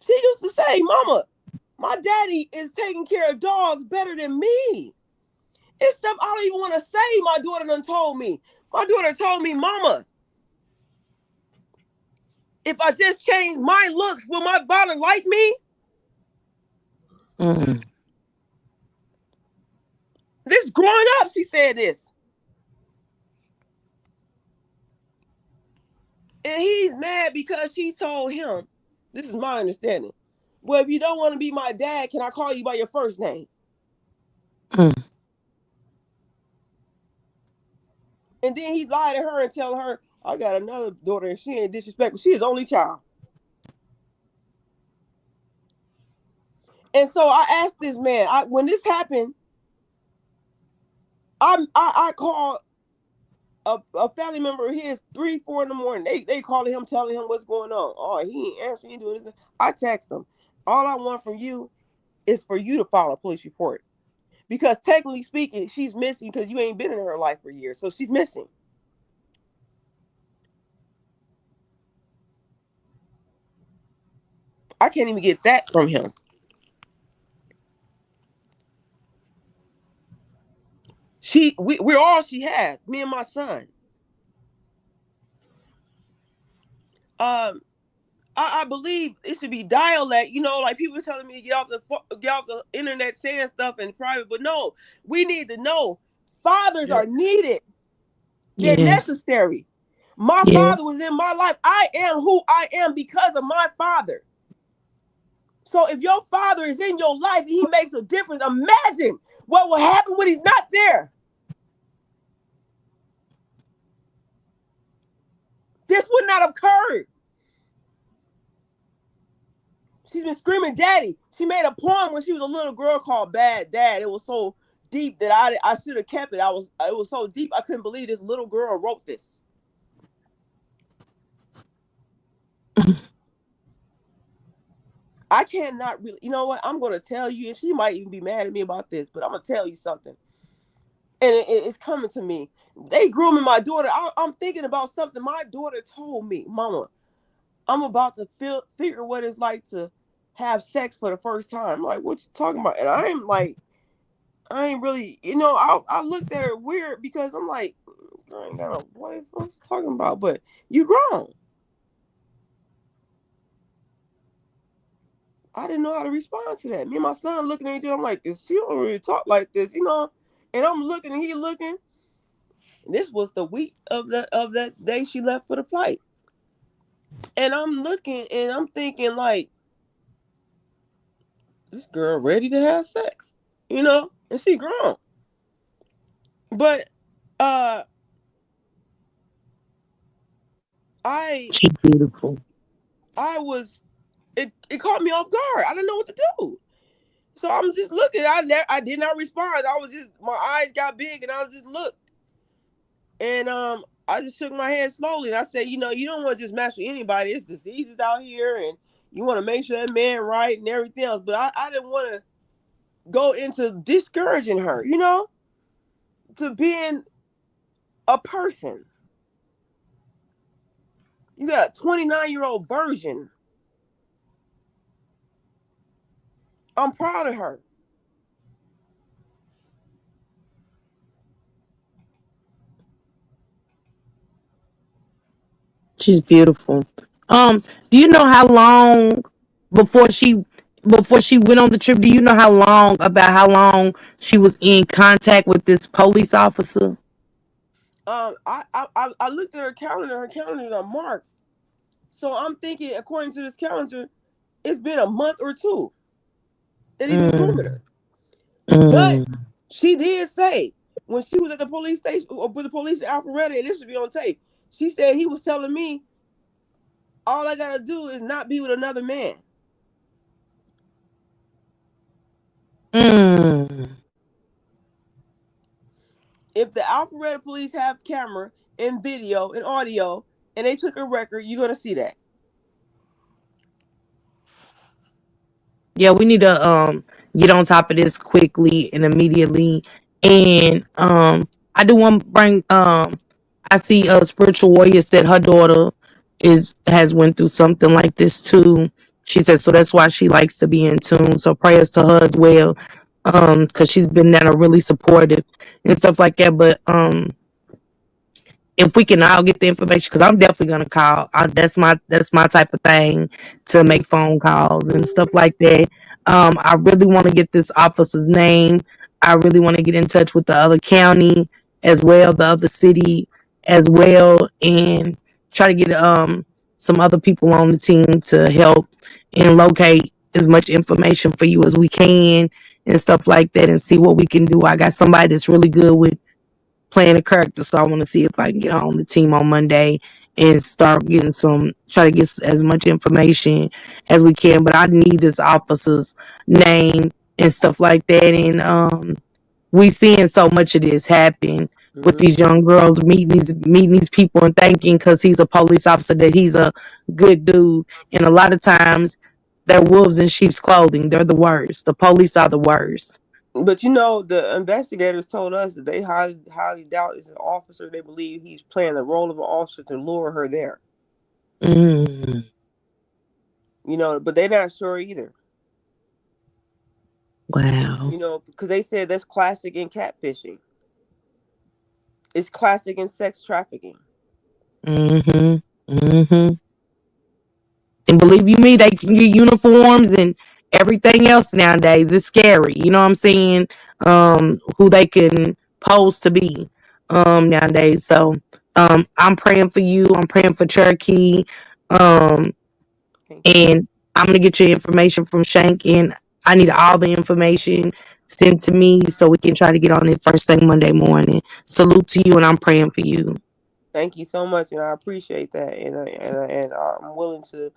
She used to say, Mama, my daddy is taking care of dogs better than me. It's stuff I don't even want to say my daughter done told me. My daughter told me, Mama, if I just change my looks, will my father like me? Mm-hmm. This growing up, she said this. And he's mad because she told him, this is my understanding. Well, if you don't want to be my dad, can I call you by your first name? Mm-hmm. And then he lied to her and tell her, I got another daughter and she ain't disrespectful. She is only child. And so I asked this man, when this happened, I called a family member of his 3, 4 in the morning. They calling him, telling him what's going on. Oh, he ain't answering, he ain't doing this. I text him. All I want from you is for you to file a police report. Because technically speaking, she's missing because you ain't been in her life for years. So she's missing. I can't even get that from him. We're all she has, me and my son. Um, I believe it should be dialect. You know, like people telling me to get off the internet saying stuff in private, but no, we need to know. Fathers Yeah. are needed. They're Yes. necessary. My Yeah. father was in my life. I am who I am because of my father. So if your father is in your life and he makes a difference, imagine what will happen when he's not there. This would not have occurred. She's been screaming daddy. She made a poem when she was a little girl called Bad Dad. It was so deep that I should have kept it. It was so deep I couldn't believe this little girl wrote this. I cannot really, you know what? I'm gonna tell you, and she might even be mad at me about this, but I'm gonna tell you something. And it's coming to me. They grooming my daughter. I'm thinking about something my daughter told me, Mama. I'm about to figure what it's like to have sex for the first time. I'm like, what you talking about? And I'm like, I ain't really, I looked at her weird because I'm like, this girl ain't got no boyfriend. What you talking about? But you grown. I didn't know how to respond to that. Me and my son looking at each other. I'm like, she don't really talk like this, And I'm looking and he looking. This was the week of that day she left for the flight. And I'm looking and I'm thinking like, this girl ready to have sex, and she grown. But uh I She's beautiful. I was it caught me off guard. I didn't know what to do. So I'm just looking. I did not respond. I was just, my eyes got big and I was just looked. And I just shook my head slowly and I said, you don't want to just mess with anybody. It's diseases out here and you want to make sure that man right and everything else. But I didn't want to go into discouraging her, to being a person. You got a 29-year-old version. I'm proud of her. She's beautiful. Do you know how long before she before she went on the trip? Do you know how long she was in contact with this police officer? I looked at her calendar. Her calendar is marked. So I'm thinking, according to this calendar, it's been a month or two that he been grooming Mm, her. But mm. she did say when she was at the police station or with the police in Alpharetta, and this should be on tape. She said he was telling me all I gotta do is not be with another man. Mm. If the Alpharetta police have camera and video and audio and they took a record, you're gonna see that. Yeah, we need to get on top of this quickly and immediately. And I do want to bring I see a spiritual warrior said her daughter is has went through something like this too. She said so that's why she likes to be in tune. So prayers to her as well. Because she's been there really supportive and stuff like that. But if we can all get the information, because I'm definitely gonna call. That's my type of thing, to make phone calls and stuff like that. I really want to get this officer's name. I really want to get in touch with the other county as well, the other city as well, and try to get some other people on the team to help and locate as much information for you as we can and stuff like that, and see what we can do. I got somebody that's really good with playing a character. So I want to see if I can get on the team on Monday and start getting try to get as much information as we can. But I need this officer's name and stuff like that. And we seeing so much of this happen with Mm-hmm. these young girls meeting these people and thinking because he's a police officer that he's a good dude. And a lot of times they're wolves in sheep's clothing. They're the worst. The police are the worst. But the investigators told us that they highly doubt it's an officer. They believe he's playing the role of an officer to lure her there. Mm, But they're not sure either. wow. Because they said that's classic in catfishing. It's classic in sex trafficking. Mm-hmm. Mm-hmm. And believe you me, they can get uniforms and everything else nowadays. It's scary. You know what I'm saying? Who they can pose to be nowadays. So I'm praying for you. I'm praying for Cherokee. Um Thank you. and I'm gonna get your information from Shank, and I need all the information sent to me so we can try to get on it first thing Monday morning. Salute to you, and I'm praying for you. Thank you so much, and I appreciate that. And I'm willing to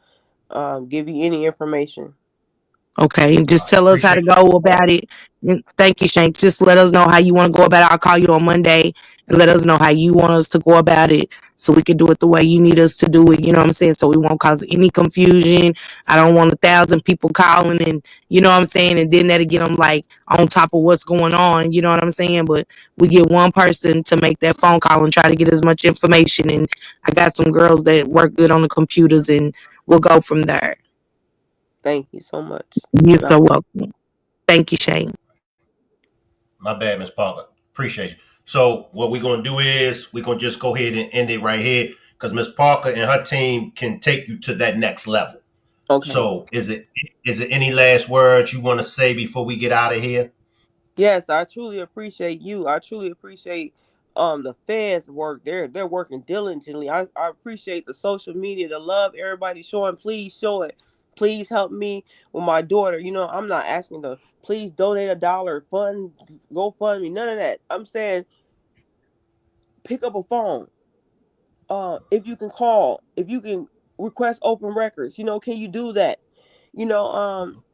give you any information. Okay, and just I tell us how to appreciate go about it. And thank you, Shank. Just let us know how you want to go about it. I'll call you on Monday and let us know how you want us to go about it so we can do it the way you need us to do it. You know what I'm saying? So we won't cause any confusion. I don't want 1,000 people calling, and you know what I'm saying? And then that'll get them like on top of what's going on. You know what I'm saying? But we get one person to make that phone call and try to get as much information. And I got some girls that work good on the computers, and we'll go from there. Thank you so much. You're And I, so welcome. Thank you, Shane. my bad, Miss Parker. Appreciate you. So what we're gonna do is we're gonna just go ahead and end it right here because Miss Parker and her team can take you to that next level. okay. So is it any last words you want to say before we get out of here? Yes, I truly appreciate you. I truly appreciate The feds work. They're working diligently. I appreciate the social media, the love everybody's showing. Please show it. Please help me with my daughter. I'm not asking to please donate $1, fund, GoFundMe, none of that. I'm saying pick up a phone. If you can call, if you can request open records, can you do that?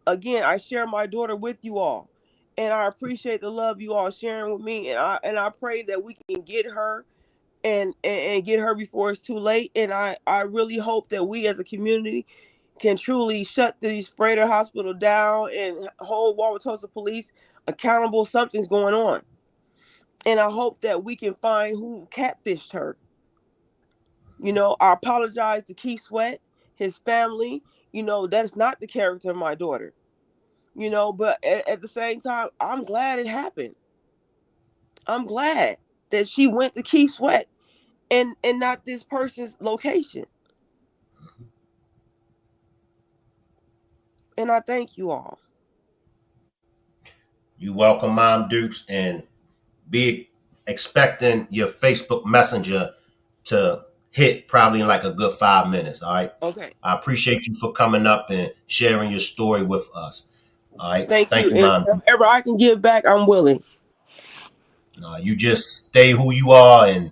Again, I share my daughter with you all, and I appreciate the love you all sharing with me, and I pray that we can get her and get her before it's too late. And I really hope that we as a community can truly shut these Freighter Hospital down and hold Wauwatosa police accountable. Something's going on. And I hope that we can find who catfished her. I apologize to Keith Sweat, his family. That's not the character of my daughter. But at the same time, I'm glad it happened. I'm glad that she went to Keith Sweat and not this person's location. And I thank you all. You welcome, Mom Dukes, and be expecting your Facebook Messenger to hit probably in like a good 5 minutes. All right. Okay. I appreciate you for coming up and sharing your story with us. All right. Thank Thank you. you, And Mom. whatever I can give back, I'm willing. You just stay who you are and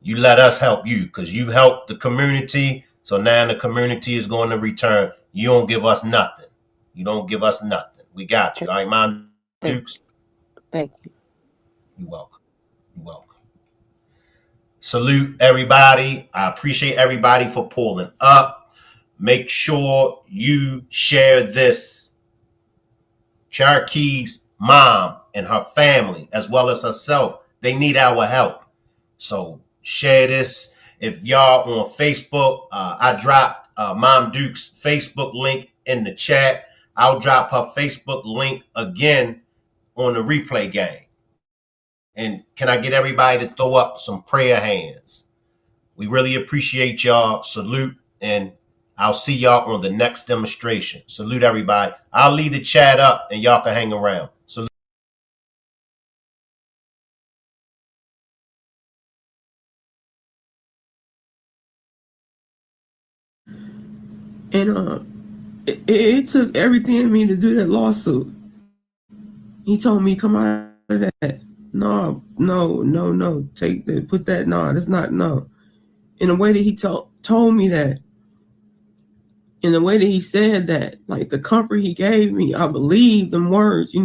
you let us help you because you've helped the community. So now the community is going to return. You don't give us nothing. You don't give us nothing. We got you. All right, Mom Dukes? Thank you. You're welcome. You're welcome. Salute everybody. I appreciate everybody for pulling up. Make sure you share this. Cherakei's mom and her family, as well as herself, they need our help. So share this. If y'all on Facebook, I dropped Mom Duke's Facebook link in the chat. I'll drop her Facebook link again on the replay game. And can I get everybody to throw up some prayer hands? We really appreciate y'all. Salute, and I'll see y'all on the next demonstration. Salute, everybody. I'll leave the chat up, and y'all can hang around. Salute. And it took everything in me to do that lawsuit. He told me, come out of that. No. Take that, put that, no, that's not, no. In the way that he told me that, in the way that he said that, like the comfort he gave me, I believed them words, He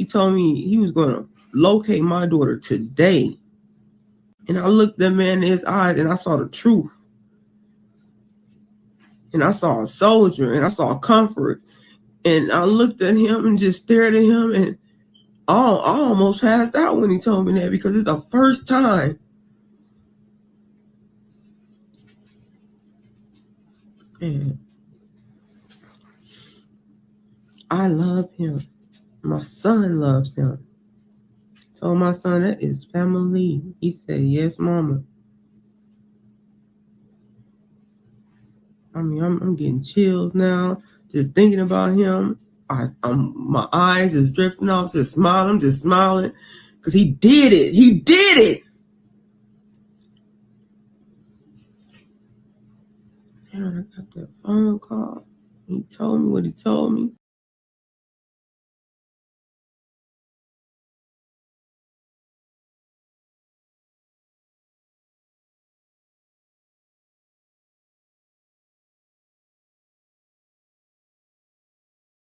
told me he was going to locate my daughter today. And I looked that man in his eyes and I saw the truth. And I saw a soldier and I saw comfort. And I looked at him and just stared at him, and I almost passed out when he told me that, because it's the first time. And I love him. My son loves him. Told my son that is family. He said, yes, mama. I mean, I'm getting chills now just thinking about him. My eyes is drifting off, just smiling. I'm just smiling because he did it. He did it. And I got that phone call. He told me what he told me.